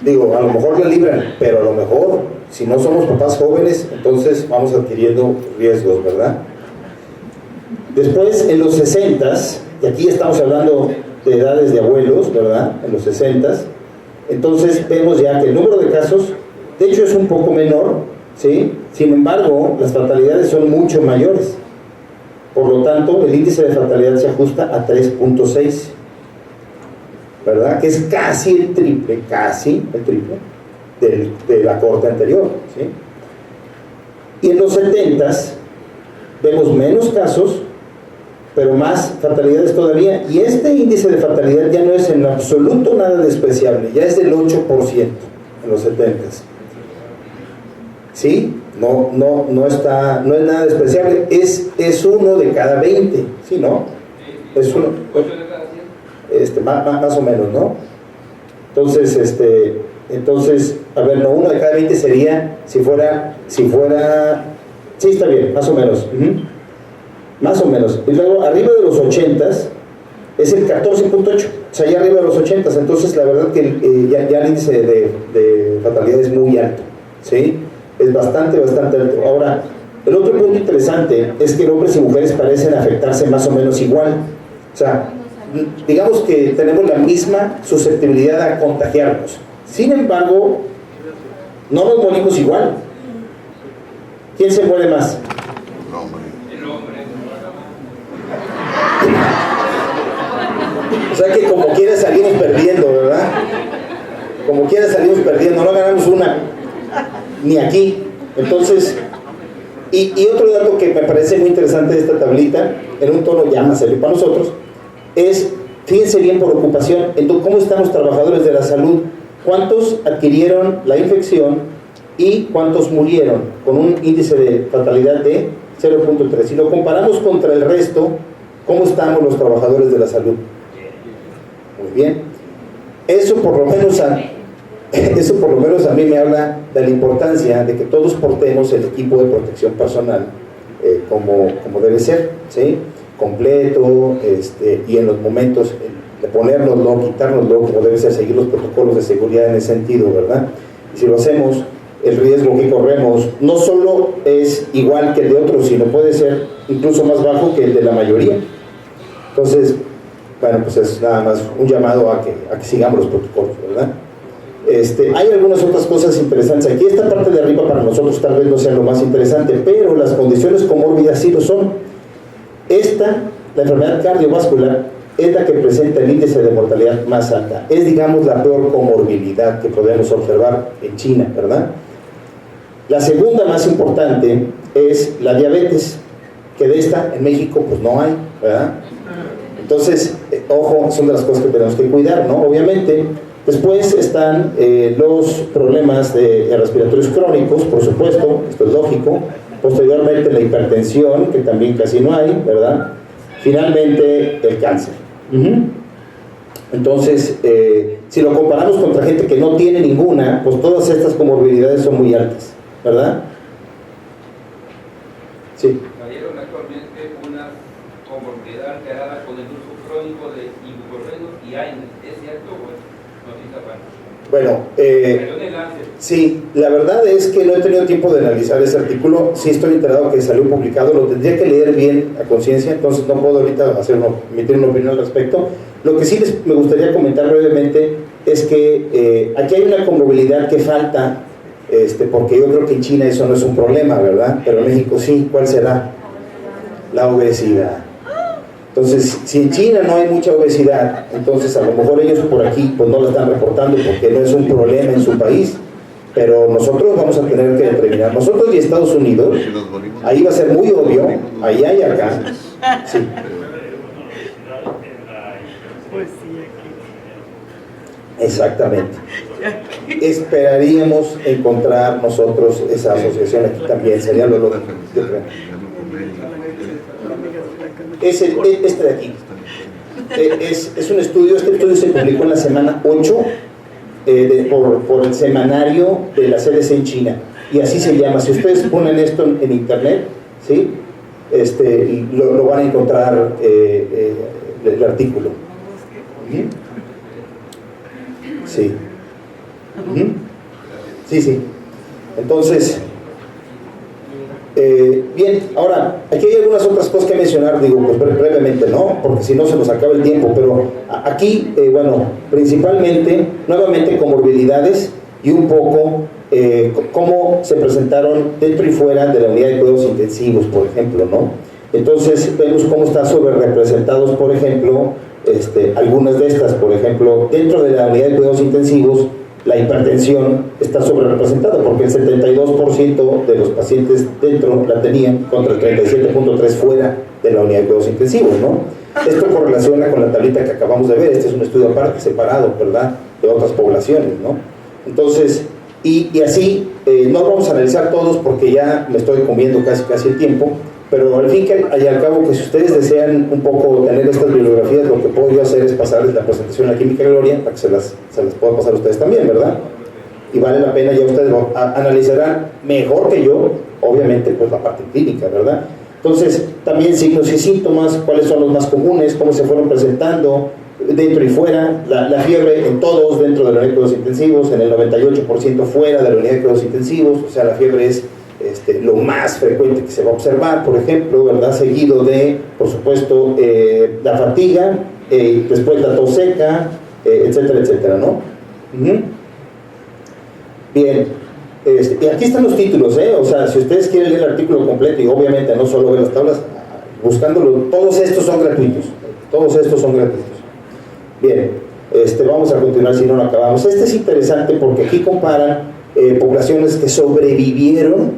Speaker 1: a lo mejor la libran, pero a lo mejor, si no somos papás jóvenes, entonces vamos adquiriendo riesgos, ¿verdad? Después, en los 60, y aquí estamos hablando de edades de abuelos, ¿verdad? En los 60, entonces vemos ya que el número de casos, de hecho, es un poco menor, ¿sí? Sin embargo, las fatalidades son mucho mayores. Por lo tanto, el índice de fatalidad se ajusta a 3.6, ¿verdad? Que es casi el triple de la corte anterior, ¿sí? Y en los 70 vemos menos casos, pero más fatalidades todavía, y este índice de fatalidad ya no es en absoluto nada despreciable, ya es del 8% en los 70. ¿sí? No es nada despreciable, es uno de cada 20, ¿sí, no? Es uno, más o menos, ¿no? Entonces, a ver, no, uno de cada 20 sería, si fuera, sí, está bien, más o menos, más o menos. Y luego, arriba de los 80s, es el 14.8, o sea, ya arriba de los 80s, entonces la verdad que ya el índice de fatalidad es muy alto, ¿sí? Es bastante alto. Ahora, el otro punto interesante es que hombres y mujeres parecen afectarse más o menos igual, o sea, digamos que tenemos la misma susceptibilidad a contagiarnos. Sin embargo, no nos morimos igual. ¿Quién se muere más?
Speaker 2: El hombre.
Speaker 1: O sea que como quiera salimos perdiendo, ¿verdad? Como quiera salimos perdiendo, no ganamos una, ni aquí. Entonces, y otro dato que me parece muy interesante de esta tablita, en un tono ya más serio para nosotros, es, fíjense bien por ocupación, cómo están los trabajadores de la salud, cuántos adquirieron la infección y cuántos murieron, con un índice de fatalidad de 0.3. Si lo comparamos contra el resto, ¿cómo estamos los trabajadores de la salud? Muy bien. Eso por lo menos a mí me habla de la importancia de que todos portemos el equipo de protección personal como debe ser, ¿sí? Completo, y en los momentos de ponérnoslo, quitárnoslo, como debe ser, seguir los protocolos de seguridad en ese sentido, ¿verdad? Y si lo hacemos, el riesgo que corremos no solo es igual que el de otros, sino puede ser incluso más bajo que el de la mayoría. Entonces, bueno, pues es nada más un llamado a que sigamos los protocolos, ¿verdad? Hay algunas otras cosas interesantes aquí. Esta parte de arriba para nosotros tal vez no sea lo más interesante, pero las condiciones comórbidas sí lo son. La enfermedad cardiovascular, es la que presenta el índice de mortalidad más alta. Es, digamos, la peor comorbilidad que podemos observar en China, ¿verdad? La segunda más importante es la diabetes, que de esta en México pues no hay, ¿verdad? Entonces, ojo, son de las cosas que tenemos que cuidar, ¿no? Obviamente. Después están los problemas respiratorios crónicos, por supuesto, esto es lógico. Posteriormente la hipertensión, que también casi no hay, ¿verdad? Finalmente el cáncer. Entonces, si lo comparamos contra gente que no tiene ninguna, pues todas estas comorbilidades son muy altas, ¿verdad? Sí.
Speaker 2: Cayeron actualmente una comorbilidad alterada con el uso crónico de ibuprofeno y AINES. ¿Es cierto o es noticia falsa?
Speaker 1: Bueno, sí, la verdad es que no he tenido tiempo de analizar ese artículo. Sí estoy enterado que salió publicado, lo tendría que leer bien a conciencia, entonces no puedo ahorita emitir una opinión al respecto. Lo que sí me gustaría comentar brevemente es que aquí hay una comorbilidad que falta, porque yo creo que en China eso no es un problema, ¿verdad? Pero en México sí. ¿Cuál será? La obesidad. Entonces, si en China no hay mucha obesidad, entonces a lo mejor ellos por aquí pues no la están reportando porque no es un problema en su país, pero nosotros vamos a tener que determinar, nosotros y Estados Unidos, ahí va a ser muy obvio, allá y acá, sí. Exactamente. Esperaríamos encontrar nosotros esa asociación aquí también, sería lo lógico. Este de aquí es un estudio, este estudio se publicó en la semana 8 por el semanario de la CDC en China, y así se llama. Si ustedes ponen esto en internet, ¿sí? Lo van a encontrar el artículo. Sí. Sí. Entonces, bien, ahora, aquí hay algunas otras cosas que mencionar, digo, pues brevemente, ¿no? Porque si no se nos acaba el tiempo, pero aquí, bueno, principalmente, nuevamente comorbilidades y un poco cómo se presentaron dentro y fuera de la unidad de cuidados intensivos, por ejemplo, ¿no? Entonces, vemos cómo están sobre representados, por ejemplo, algunas de estas, por ejemplo, dentro de la unidad de cuidados intensivos, la hipertensión está sobre representada porque el 72% de los pacientes dentro la tenían contra el 37.3% fuera de la unidad de cuidados intensivos, ¿no? Esto correlaciona con la tablita que acabamos de ver. Este es un estudio aparte, separado, ¿verdad?, de otras poblaciones, ¿no? Entonces, Y así, no vamos a analizar todos porque ya me estoy comiendo casi el tiempo, pero al fin y al cabo que si ustedes desean un poco tener estas bibliografías, lo que puedo yo hacer es pasarles la presentación a la Química Gloria para que se las pueda pasar a ustedes también, ¿verdad? Y vale la pena, ya ustedes analizarán mejor que yo, obviamente, pues la parte clínica, ¿verdad? Entonces, también signos y síntomas, cuáles son los más comunes, cómo se fueron presentando, dentro y fuera, la fiebre en todos dentro de la unidad de cuidados intensivos, en el 98% fuera de la unidad de cuidados intensivos, o sea, la fiebre es lo más frecuente que se va a observar, por ejemplo, ¿verdad? Seguido de, por supuesto, la fatiga, después la tos seca, etcétera, etcétera, ¿no? Bien, y aquí están los títulos, o sea, si ustedes quieren leer el artículo completo y obviamente no solo ver las tablas, buscándolo, todos estos son gratuitos. Bien, vamos a continuar si no lo acabamos. Este es interesante porque aquí comparan poblaciones que sobrevivieron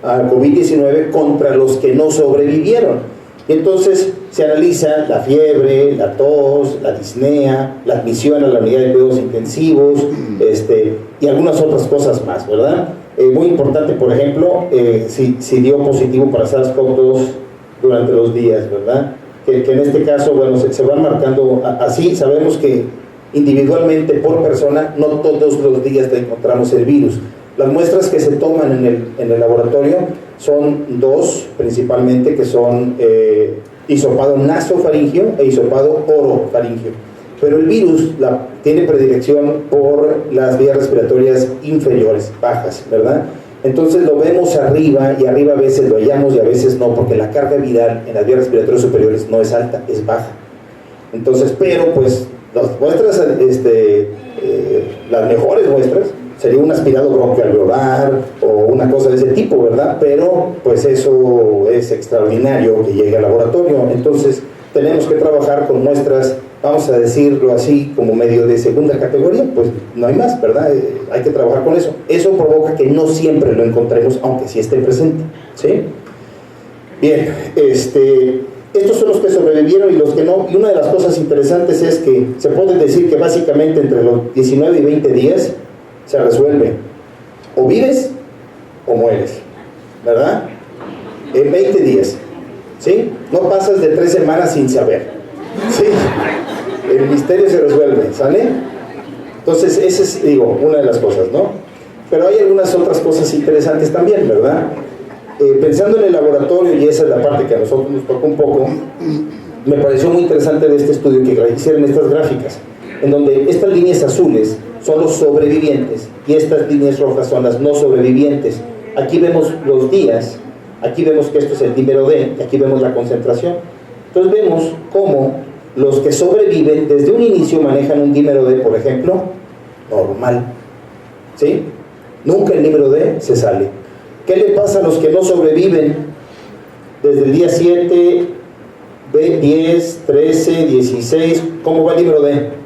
Speaker 1: al COVID-19 contra los que no sobrevivieron. Y entonces se analiza la fiebre, la tos, la disnea, la admisión a la unidad de cuidados intensivos, y algunas otras cosas más, ¿verdad? Muy importante, por ejemplo, si dio positivo para SARS-CoV-2 durante los días, ¿verdad? Que en este caso, bueno, se van marcando así. Sabemos que individualmente por persona no todos los días encontramos el virus. Las muestras que se toman en el laboratorio son dos principalmente, que son hisopado nasofaringio e hisopado orofaringio. Pero el virus tiene predilección por las vías respiratorias inferiores, bajas, ¿verdad? Entonces lo vemos arriba, y arriba a veces lo hallamos y a veces no, porque la carga viral en las vías respiratorias superiores no es alta, es baja. Entonces, pero pues las muestras, las mejores muestras, sería un aspirado broncoalveolar o una cosa de ese tipo, ¿verdad? Pero pues eso es extraordinario que llegue al laboratorio. Entonces tenemos que trabajar con muestras, vamos a decirlo así, como medio de segunda categoría, pues no hay más, ¿verdad? Hay que trabajar con eso. Eso provoca que no siempre lo encontremos, aunque sí esté presente, ¿sí? Bien, estos son los que sobrevivieron y los que no. Y una de las cosas interesantes es que se puede decir que básicamente entre los 19 y 20 días se resuelve. O vives o mueres, ¿verdad? En 20 días, ¿sí? No pasas de 3 semanas sin saber, ¿sí? El misterio se resuelve, ¿sale? Entonces, esa es, digo, una de las cosas, ¿no? Pero hay algunas otras cosas interesantes también, ¿verdad? Pensando en el laboratorio, y esa es la parte que a nosotros nos toca un poco, me pareció muy interesante de este estudio que hicieron estas gráficas, en donde estas líneas azules son los sobrevivientes y estas líneas rojas son las no sobrevivientes. Aquí vemos los días, aquí vemos que esto es el dímero D, y aquí vemos la concentración. Entonces vemos cómo los que sobreviven desde un inicio manejan un dímero D, por ejemplo, normal, ¿sí? Nunca el dímero D se sale. ¿Qué le pasa a los que no sobreviven desde el día 7, 10, 13, 16? ¿Cómo va el dímero D?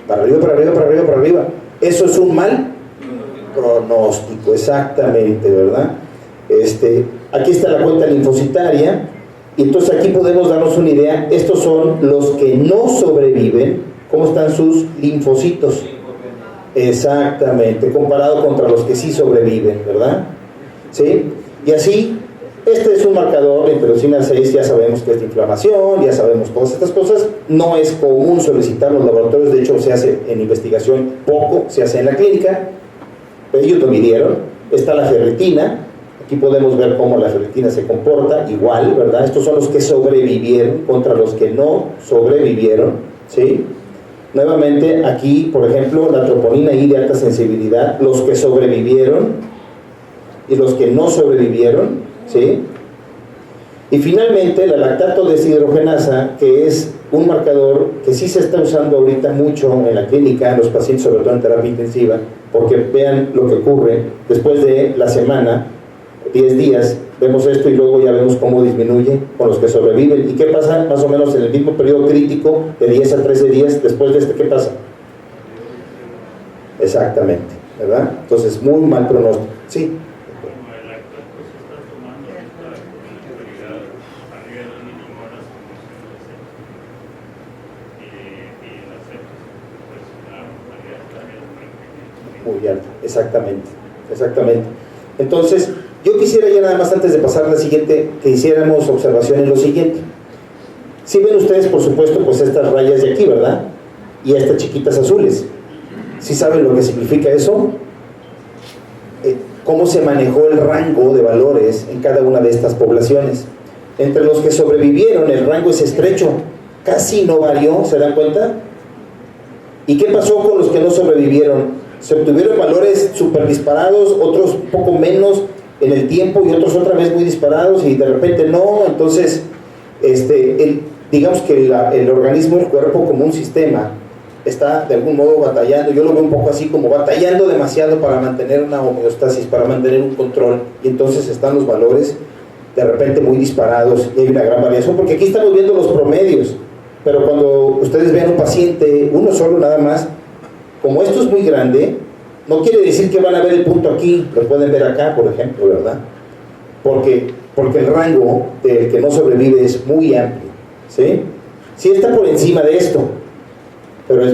Speaker 1: Para arriba, para arriba, para arriba, para arriba. Eso es un mal pronóstico, exactamente, ¿verdad? Aquí está la cuenta linfocitaria, y entonces aquí podemos darnos una idea. Estos son los que no sobreviven. ¿Cómo están sus linfocitos? Exactamente, comparado contra los que sí sobreviven, ¿verdad? ¿Sí? Y así, este es un marcador de interleucina 6, ya sabemos que es de inflamación, ya sabemos todas estas cosas. No es común solicitar los laboratorios, de hecho se hace en investigación poco, se hace en la clínica, pero ellos lo midieron. Está la ferritina, aquí podemos ver cómo la ferritina se comporta, igual, ¿verdad? Estos son los que sobrevivieron contra los que no sobrevivieron, ¿sí? Nuevamente, aquí, por ejemplo, la troponina I de alta sensibilidad, los que sobrevivieron y los que no sobrevivieron, ¿sí? Y finalmente la lactato deshidrogenasa, que es un marcador que sí se está usando ahorita mucho en la clínica, en los pacientes, sobre todo en terapia intensiva, porque vean lo que ocurre después de la semana, 10 días, vemos esto y luego ya vemos cómo disminuye con los que sobreviven. ¿Y qué pasa más o menos en el mismo periodo crítico de 10 a 13 días después de qué pasa? Exactamente, ¿verdad? Entonces, muy mal pronóstico. Sí. muy alto, exactamente. Entonces, yo quisiera ya nada más, antes de pasar a la siguiente, que hiciéramos observación en lo siguiente. Si ven ustedes, por supuesto, pues estas rayas de aquí, ¿verdad? Y estas chiquitas azules. ¿Sí saben lo que significa eso? Cómo se manejó el rango de valores en cada una de estas poblaciones. Entre los que sobrevivieron, el rango es estrecho, casi no varió, ¿se dan cuenta? ¿Y qué pasó con los que no sobrevivieron? Se obtuvieron valores súper disparados, otros un poco menos en el tiempo y otros otra vez muy disparados y de repente no. Entonces, digamos que el organismo, el cuerpo como un sistema, está de algún modo batallando. Yo lo veo un poco así, como batallando demasiado para mantener una homeostasis, para mantener un control, y entonces están los valores de repente muy disparados y hay una gran variación, porque aquí estamos viendo los promedios, pero cuando ustedes vean un paciente, uno solo nada más, como esto es muy grande, no quiere decir que van a ver el punto aquí, lo pueden ver acá, por ejemplo, ¿verdad? Porque el rango del que no sobrevive es muy amplio, ¿sí? Sí está por encima de esto, pero es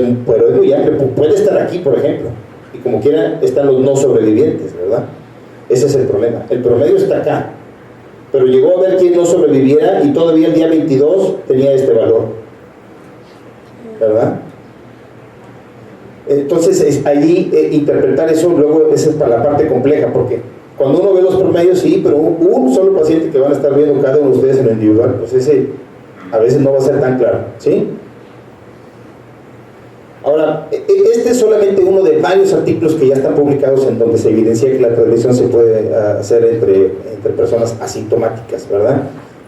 Speaker 1: muy amplio, puede estar aquí, por ejemplo, y como quiera están los no sobrevivientes, ¿verdad? Ese es el problema. El promedio está acá, pero llegó a ver quién no sobreviviera y todavía el día 22 tenía este valor, ¿verdad? Entonces allí interpretar eso luego esa es para la parte compleja, porque cuando uno ve los promedios sí, pero un solo paciente que van a estar viendo cada uno de ustedes en lo individual, pues ese a veces no va a ser tan claro, ¿sí? Ahora, este es solamente uno de varios artículos que ya están publicados en donde se evidencia que la transmisión se puede hacer entre personas asintomáticas, ¿verdad?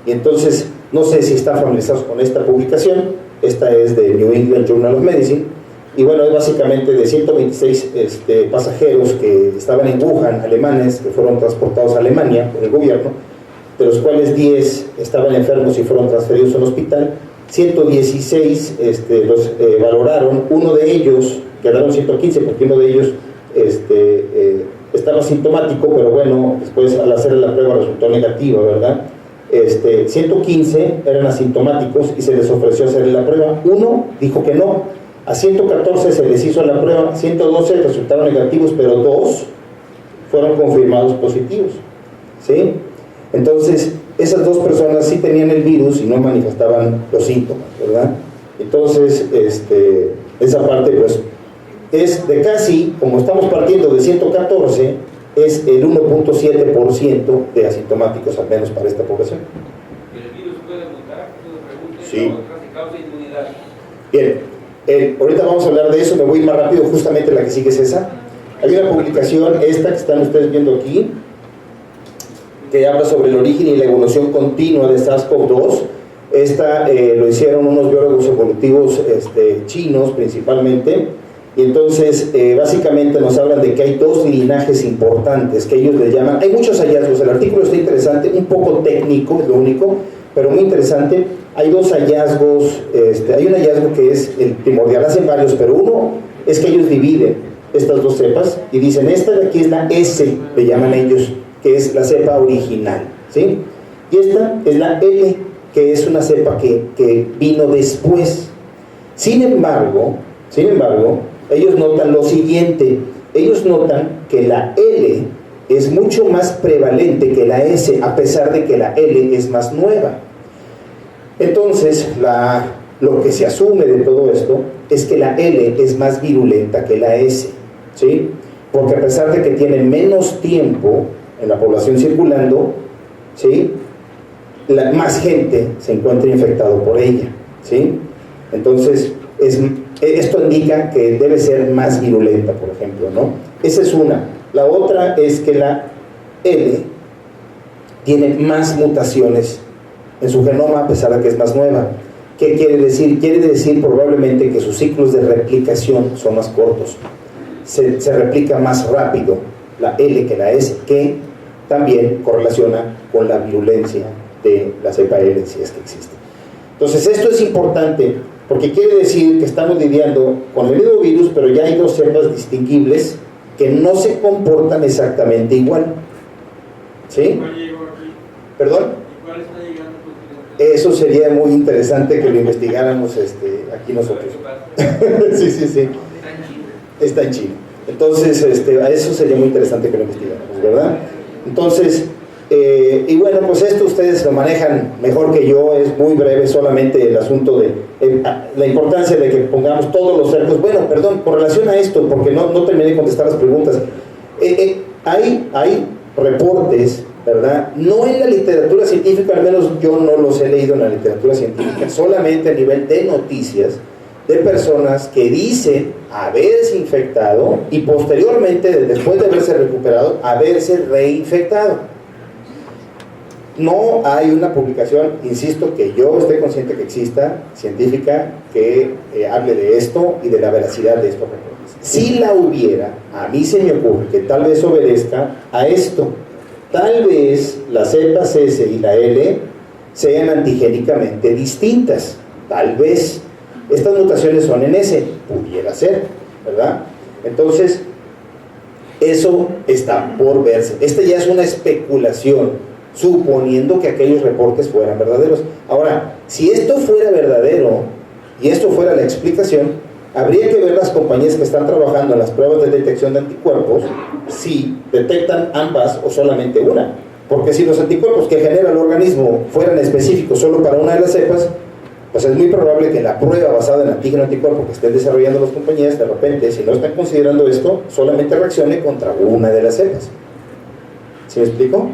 Speaker 1: Y entonces, no sé si están familiarizados con esta publicación. Esta es de New England Journal of Medicine, y bueno, es básicamente de 126 pasajeros que estaban en Wuhan, alemanes, que fueron transportados a Alemania por el gobierno, de los cuales 10 estaban enfermos y fueron transferidos al hospital. 116 los valoraron, uno de ellos, quedaron 115 porque uno de ellos estaba sintomático, pero bueno, después al hacer la prueba resultó negativa, ¿verdad? 115 eran asintomáticos y se les ofreció hacerle la prueba. Uno dijo que no, a 114 se les hizo la prueba, 112 resultaron negativos, pero 2 fueron confirmados positivos, ¿sí? Entonces, esas 2 personas sí tenían el virus y no manifestaban los síntomas, ¿verdad? Entonces, esa parte pues es de casi, como estamos partiendo de 114, es el 1.7% de asintomáticos, al menos para esta población.
Speaker 2: ¿El virus puede mutar?
Speaker 1: Sí.
Speaker 2: ¿Causa inmunidad?
Speaker 1: Bien, ahorita vamos a hablar de eso, me voy más rápido, justamente la que sigue es esa. Hay una publicación, esta que están ustedes viendo aquí, que habla sobre el origen y la evolución continua de SARS-CoV-2. Esta lo hicieron unos biólogos evolutivos chinos principalmente, y entonces básicamente nos hablan de que hay 2 linajes importantes que ellos le llaman, hay muchos hallazgos, el artículo está interesante, un poco técnico, es lo único, pero muy interesante. Hay 2 hallazgos, hay un hallazgo que es el primordial, hacen varios, pero uno es que ellos dividen estas 2 cepas y dicen, esta de aquí es la S, le llaman ellos, que es la cepa original, ¿sí? Y esta es la L, que es una cepa que vino después. Sin embargo, ellos notan lo siguiente, ellos notan que la L es mucho más prevalente que la S, a pesar de que la L es más nueva. Entonces, lo que se asume de todo esto es que la L es más virulenta que la S, ¿sí? Porque a pesar de que tiene menos tiempo en la población circulando, ¿sí? Más gente se encuentra infectado por ella, ¿sí? Entonces, esto indica que debe ser más virulenta, por ejemplo, ¿no? Esa es una. La otra es que la L tiene más mutaciones en su genoma, a pesar de que es más nueva. ¿Qué quiere decir? Quiere decir probablemente que sus ciclos de replicación son más cortos. Se replica más rápido la L que la S, que también correlaciona con la virulencia de la cepa L, si es que existe. Entonces, esto es importante, porque quiere decir que estamos lidiando con el mismo virus, pero ya hay 2 cepas distinguibles que no se comportan exactamente igual. ¿Sí?
Speaker 2: ¿Cuál llegó aquí?
Speaker 1: ¿Perdón?
Speaker 2: ¿Y cuál está llegando?
Speaker 1: Eso sería muy interesante que lo investigáramos aquí nosotros. Sí. Está en China. Entonces, a eso sería muy interesante que lo investigáramos, ¿verdad? Entonces, y bueno, pues esto ustedes lo manejan mejor que yo, es muy breve solamente el asunto de la importancia de que pongamos todos los cercos. Bueno, perdón, con relación a esto, porque no terminé de contestar las preguntas, hay reportes, ¿verdad? No en la literatura científica, al menos yo no los he leído en la literatura científica, solamente a nivel de noticias, de personas que dicen haberse infectado y posteriormente, después de haberse recuperado, haberse reinfectado. No hay una publicación, insisto, que yo esté consciente que exista, científica, que hable de esto y de la veracidad de estos reportes. Si la hubiera, a mí se me ocurre que tal vez obedezca a esto. Tal vez las cepas S y la L sean antigénicamente distintas. Tal vez. Estas mutaciones son en S, pudiera ser, ¿verdad? Entonces, eso está por verse. Esta ya es una especulación, suponiendo que aquellos reportes fueran verdaderos. Ahora, si esto fuera verdadero y esto fuera la explicación, habría que ver las compañías que están trabajando en las pruebas de detección de anticuerpos, si detectan ambas o solamente una. Porque si los anticuerpos que genera el organismo fueran específicos solo para una de las cepas, pues es muy probable que la prueba basada en antígeno anticuerpo que estén desarrollando las compañías, de repente, si no están considerando esto, solamente reaccione contra una de las cepas. ¿Sí me explico?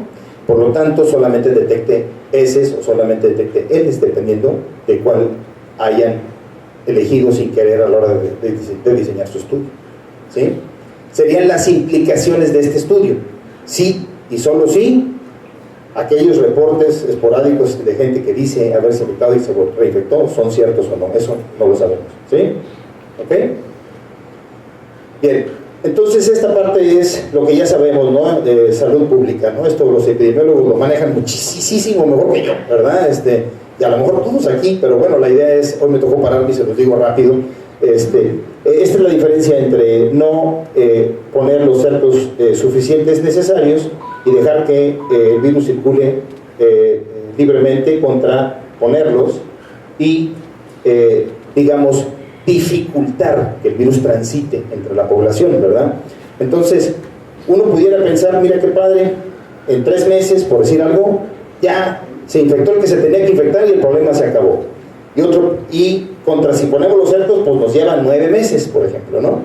Speaker 1: Por lo tanto, solamente detecte S o solamente detecte Ls, dependiendo de cuál hayan elegido sin querer a la hora de diseñar su estudio. ¿Sí? Serían las implicaciones de este estudio. Sí y solo sí. Aquellos reportes esporádicos de gente que dice haberse infectado y se reinfectó son ciertos o no, eso no lo sabemos, ¿sí? ¿Ok? Bien, entonces esta parte es lo que ya sabemos, ¿no? De salud pública, ¿no? Esto los epidemiólogos lo manejan muchísimo mejor que yo, ¿verdad? Y a lo mejor todos aquí, pero bueno, la idea es, hoy me tocó pararme y se los digo rápido, esta es la diferencia entre no poner los cercos suficientes necesarios y dejar que el virus circule libremente contra ponerlos y, digamos, dificultar que el virus transite entre la población, ¿verdad? Entonces, uno pudiera pensar, mira qué padre, en 3 meses, por decir algo, ya se infectó el que se tenía que infectar y el problema se acabó. Y contra si ponemos los cercos, pues nos llevan 9 meses, por ejemplo, ¿no?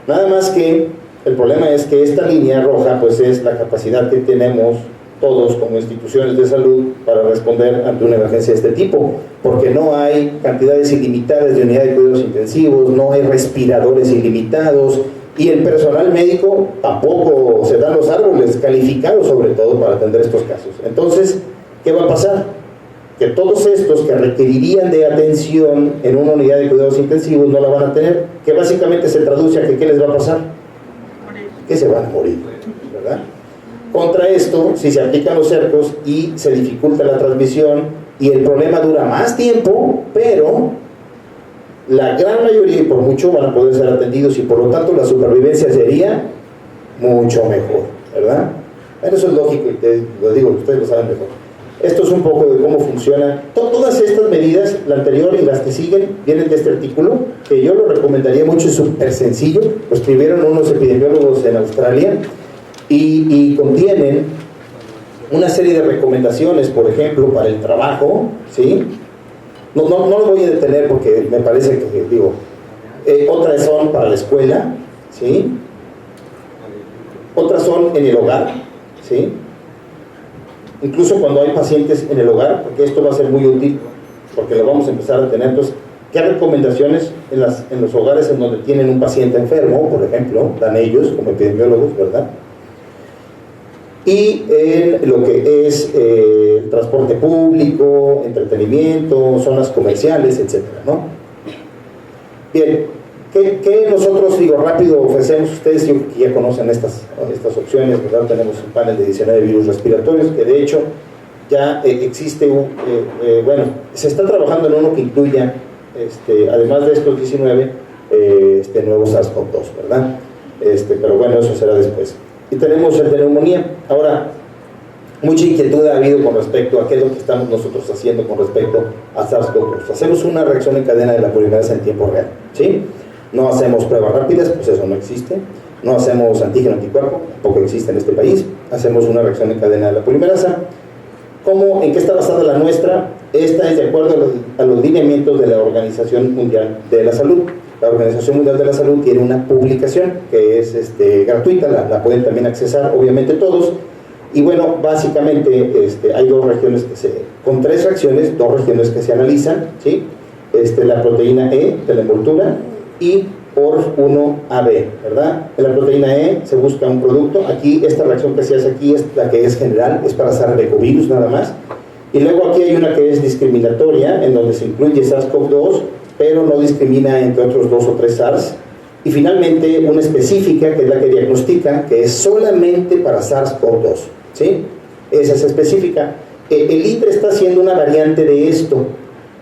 Speaker 1: Nada más que el problema es que esta línea roja, pues es la capacidad que tenemos todos como instituciones de salud para responder ante una emergencia de este tipo, porque no hay cantidades ilimitadas de unidades de cuidados intensivos, no hay respiradores ilimitados, y el personal médico tampoco se dan los árboles calificados sobre todo para atender estos casos. Entonces, ¿qué va a pasar? Que todos estos que requerirían de atención en una unidad de cuidados intensivos no la van a tener, que básicamente se traduce a que ¿qué les va a pasar? Que se van a morir, ¿verdad? Contra esto, si se aplican los cercos y se dificulta la transmisión y el problema dura más tiempo, pero la gran mayoría y por mucho van a poder ser atendidos y por lo tanto la supervivencia sería mucho mejor, ¿verdad? Bueno, eso es lógico y te lo digo, ustedes lo saben mejor. Esto es un poco de cómo funciona. Todas estas medidas, la anterior y las que siguen, vienen de este artículo, que yo lo recomendaría mucho, es súper sencillo. Lo escribieron unos epidemiólogos en Australia y contienen una serie de recomendaciones, por ejemplo, para el trabajo, ¿sí? No lo voy a detener porque me parece que, otras son para la escuela, ¿sí? Otras son en el hogar, ¿sí? Incluso cuando hay pacientes en el hogar, porque esto va a ser muy útil, porque lo vamos a empezar a tener. Entonces, ¿qué recomendaciones en los hogares en donde tienen un paciente enfermo, por ejemplo, dan ellos como epidemiólogos, ¿verdad? Y en lo que es transporte público, entretenimiento, zonas comerciales, etcétera, ¿no? Bien, ¿qué nosotros, rápido ofrecemos? Ustedes yo que ya conocen estas opciones, ¿verdad? Tenemos un panel de 19 virus respiratorios, que de hecho ya existe se está trabajando en uno que incluya, además de estos 19, nuevos SARS-CoV-2, ¿verdad? Pero bueno, eso será después. Y tenemos el de neumonía. Ahora, mucha inquietud ha habido con respecto a qué es lo que estamos nosotros haciendo con respecto a SARS-CoV-2. Hacemos una reacción en cadena de la polimerasa en tiempo real, ¿sí?
Speaker 3: No hacemos pruebas rápidas, pues eso no existe. No hacemos antígeno anticuerpo, tampoco existe en este país. Hacemos una reacción en cadena de la polimerasa. ¿En qué está basada la nuestra? Esta es de acuerdo a los lineamientos de la Organización Mundial de la Salud. La Organización Mundial de la Salud tiene una publicación que es gratuita, la pueden también accesar obviamente todos. Y bueno, básicamente hay dos regiones con 3 reacciones, 2 regiones que se analizan, ¿sí? La proteína E de la envoltura y ORF1AB, ¿verdad? En la proteína E se busca un producto. Aquí, esta reacción que se hace aquí es la que es general, es para sarbecovirus nada más. Y luego aquí hay una que es discriminatoria, en donde se incluye SARS-CoV-2, pero no discrimina entre otros 2 o 3 SARS. Y finalmente una específica, que es la que diagnostica, que es solamente para SARS-CoV-2, ¿sí? Esa es específica. El INDRE está haciendo una variante de esto.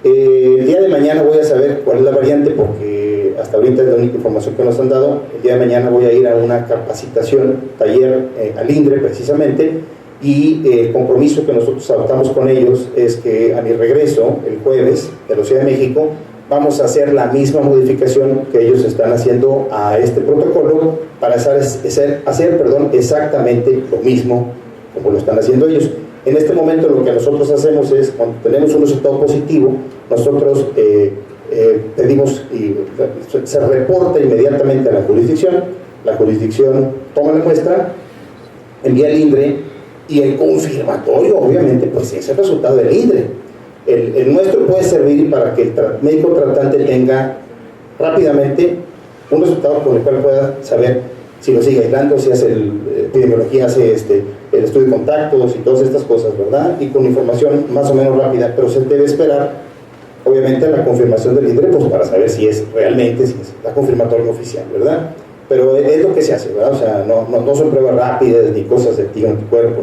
Speaker 3: El día de mañana voy a saber cuál es la variante, porque hasta ahorita es la única información que nos han dado. El día de mañana voy a ir a una capacitación, taller al INDRE precisamente, y el compromiso que nosotros adoptamos con ellos es que a mi regreso, el jueves, de la Ciudad de México, vamos a hacer la misma modificación que ellos están haciendo a este protocolo para hacer exactamente lo mismo como lo están haciendo ellos. En este momento lo que nosotros hacemos es, cuando tenemos un resultado positivo, nosotros pedimos y se reporta inmediatamente a la jurisdicción toma la muestra, envía al INDRE, y el confirmatorio obviamente pues es el resultado del INDRE. El nuestro puede servir para que el médico tratante tenga rápidamente un resultado con el cual pueda saber si lo sigue aislando, si hace epidemiología, hace el estudio de contactos y todas estas cosas, ¿verdad? Y con información más o menos rápida, pero se debe esperar, obviamente, la confirmación del INDRE, pues para saber si es realmente, si es la confirmatoria oficial, ¿verdad? Pero es lo que se hace, ¿verdad? O sea, no son pruebas rápidas ni cosas de anticuerpo.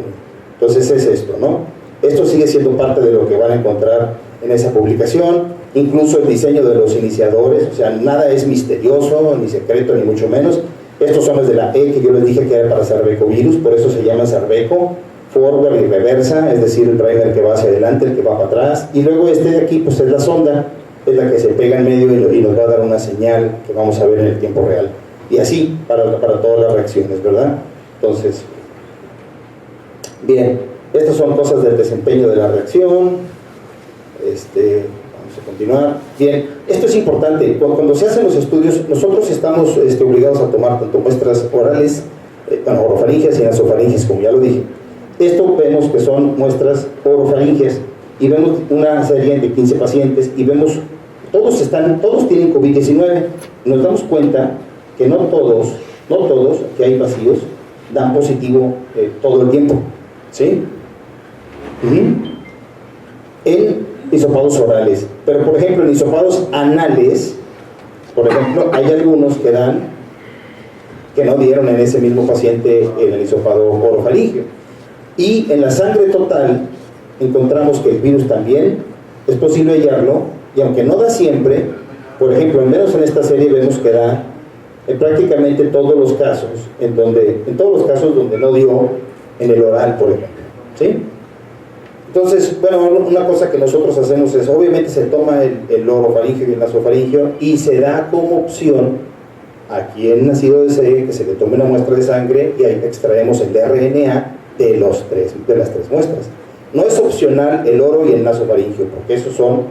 Speaker 3: Entonces es esto, ¿no? Esto sigue siendo parte de lo que van a encontrar en esa publicación, incluso el diseño de los iniciadores, o sea, nada es misterioso, ni secreto, ni mucho menos. Estos son los de la E, que yo les dije que era para sarbecovirus, por eso se llama sarbeco, forward y reversa, es decir, el primer que va hacia adelante, el que va para atrás, y luego este de aquí, pues es la sonda, es la que se pega en medio y nos va a dar una señal que vamos a ver en el tiempo real. Y así, para todas las reacciones, ¿verdad? Entonces, bien, estas son cosas del desempeño de la reacción. Vamos a continuar. Bien, esto es importante. Cuando se hacen los estudios, nosotros estamos obligados a tomar tanto muestras orales, orofaringeas y nasofaringeas, como ya lo dije. Esto vemos que son muestras orofaringeas y vemos una serie de 15 pacientes y vemos, todos tienen COVID-19. Nos damos cuenta que no todos, que hay vacíos, dan positivo todo el tiempo, ¿sí? En hisopados orales, pero por ejemplo en hisopados anales, por ejemplo, hay algunos que no dieron en ese mismo paciente en el hisopado orofaringeo. Y en la sangre total encontramos que el virus también es posible hallarlo, y aunque no da siempre, por ejemplo, al menos en esta serie vemos que da en prácticamente todos los casos, en todos los casos donde no dio en el oral, por ejemplo, ¿sí? Entonces, bueno, una cosa que nosotros hacemos es, obviamente se toma el orofaringeo y el nasofaringeo y se da como opción a quien nacido desee que se le tome una muestra de sangre y ahí extraemos el RNA de las 3 muestras. No es opcional el oro y el nasofaringeo, porque esos son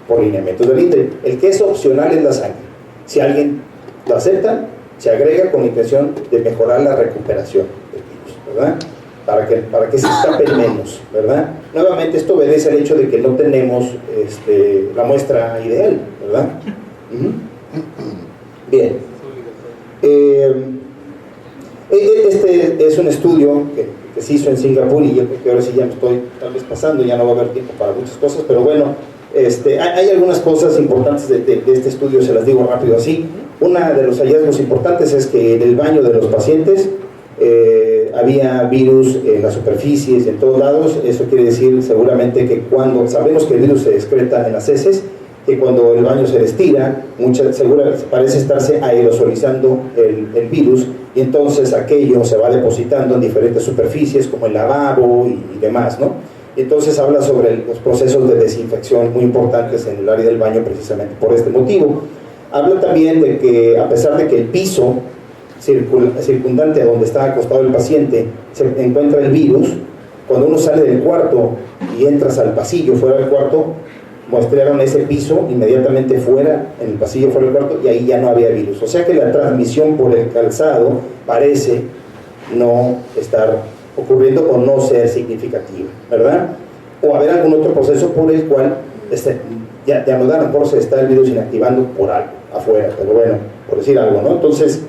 Speaker 3: por lineamientos del INDRE. El que es opcional es la sangre. Si alguien lo acepta, se agrega con la intención de mejorar la recuperación del virus, ¿verdad? Para que se escapen menos, ¿verdad? Nuevamente esto obedece al hecho de que no tenemos la muestra ideal, ¿verdad? Bien. Este es un estudio que se hizo en Singapur, y yo creo que ahora sí ya me estoy tal vez pasando, ya no va a haber tiempo para muchas cosas, pero bueno, hay algunas cosas importantes de este estudio, se las digo rápido así. Uno de los hallazgos importantes es que en el baño de los pacientes había virus en las superficies y en todos lados. Eso quiere decir seguramente que cuando sabemos que el virus se excreta en las heces, que cuando el baño se estira, parece estarse aerosolizando el virus, y entonces aquello se va depositando en diferentes superficies como el lavabo y demás, ¿no? Y entonces habla sobre los procesos de desinfección muy importantes en el área del baño precisamente por este motivo. Habla también de que a pesar de que el piso circundante a donde está acostado el paciente se encuentra el virus, cuando uno sale del cuarto y entras al pasillo fuera del cuarto, muestrearon ese piso inmediatamente fuera, en el pasillo fuera del cuarto, y ahí ya no había virus. O sea que la transmisión por el calzado parece no estar ocurriendo o no ser significativa, ¿verdad? O haber algún otro proceso por el cual ya no da, a lo mejor se está el virus inactivando por algo afuera, pero bueno, por decir algo, ¿no? Entonces,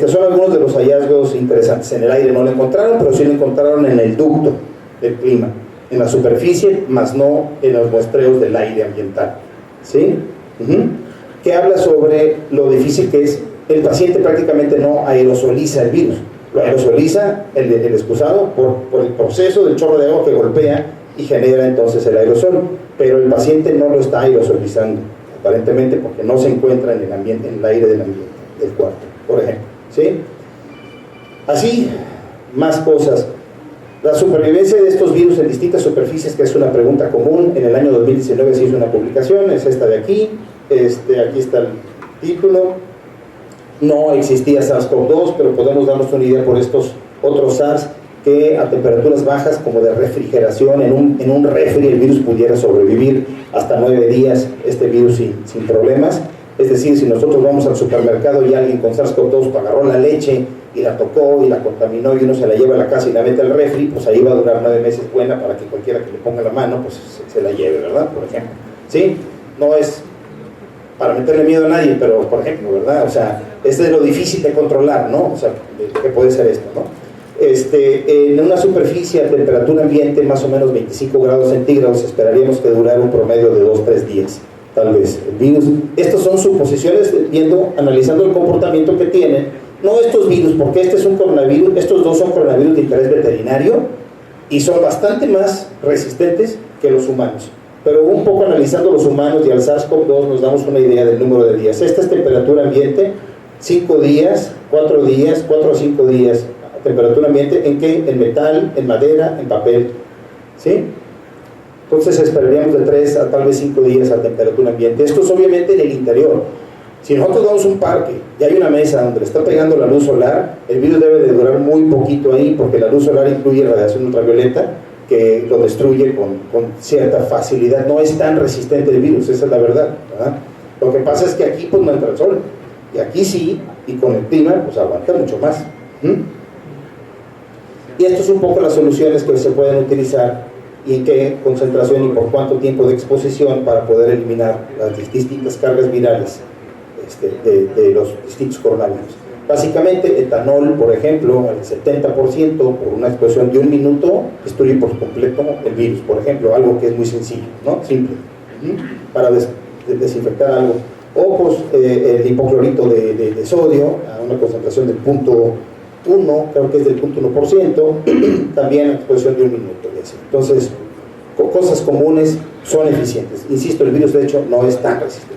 Speaker 3: son algunos de los hallazgos interesantes. En el aire no lo encontraron, pero sí lo encontraron en el ducto del clima, en la superficie, más no en los muestreos del aire ambiental, ¿sí? Que habla sobre lo difícil que es. El paciente prácticamente no aerosoliza el virus, lo aerosoliza el excusado por el proceso del chorro de agua que golpea y genera entonces el aerosol, pero el paciente no lo está aerosolizando, aparentemente porque no se encuentra en el ambiente, en el aire del ambiente del cuarto, por ejemplo, ¿sí? Así, más cosas. La supervivencia de estos virus en distintas superficies, que es una pregunta común. En el año 2019 se hizo una publicación, es esta de aquí, aquí está el título. No existía SARS-CoV-2, pero podemos darnos una idea por estos otros SARS, que a temperaturas bajas, como de refrigeración, en un refri el virus pudiera sobrevivir hasta 9 días, este virus sin problemas. Es decir, si nosotros vamos al supermercado y alguien con SARS-CoV-2 agarró la leche y la tocó y la contaminó y uno se la lleva a la casa y la mete al refri, pues ahí va a durar 9 meses buena para que cualquiera que le ponga la mano pues se la lleve, ¿verdad? Por ejemplo, ¿sí? No es para meterle miedo a nadie, pero por ejemplo, ¿verdad? O sea, es lo difícil de controlar, ¿no? O sea, ¿qué puede ser esto, no? En una superficie a temperatura ambiente más o menos 25 grados centígrados esperaríamos que durara un promedio de 2-3 días, tal vez. El virus, estas son suposiciones analizando el comportamiento que tienen, no estos virus, porque este es un coronavirus, estos dos son coronavirus de interés veterinario y son bastante más resistentes que los humanos. Pero un poco analizando los humanos y al SARS-CoV-2 nos damos una idea del número de días. Esta es temperatura ambiente, 5 días, 4 días, 4 a 5 días. Temperatura ambiente, ¿en qué? En metal, en madera, en papel, ¿sí? Entonces esperaríamos de 3 a tal vez 5 días a temperatura ambiente. Esto es obviamente en el interior. Si nosotros vamos a un parque y hay una mesa donde le está pegando la luz solar, el virus debe de durar muy poquito ahí, porque la luz solar incluye radiación ultravioleta que lo destruye con cierta facilidad. No es tan resistente el virus, esa es la verdad, ¿verdad? Lo que pasa es que aquí pues no entra el sol, y aquí sí, y con el clima pues aguanta mucho más. Y esto es un poco las soluciones que se pueden utilizar y en qué concentración y por cuánto tiempo de exposición para poder eliminar las distintas cargas virales de los distintos coronavirus. Básicamente, etanol, por ejemplo, al 70% por una exposición de 1 minuto destruye por completo el virus, por ejemplo, algo que es muy sencillo, ¿no? Simple, para desinfectar algo. O pues, el hipoclorito de sodio a una concentración del 0.1, creo que es del 0.1%, también a exposición de 1 minuto. Entonces, cosas comunes son eficientes. Insisto, el virus de hecho no es tan resistente.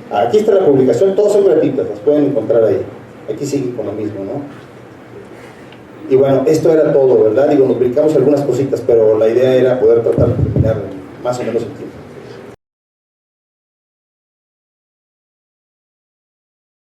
Speaker 3: Aquí está la publicación, todas son gratuitas, las pueden encontrar ahí. Aquí sigue con lo mismo, ¿no? Y bueno, esto era todo, ¿verdad? Digo, nos brincamos algunas cositas, pero la idea era poder tratar de terminar más o menos el tiempo.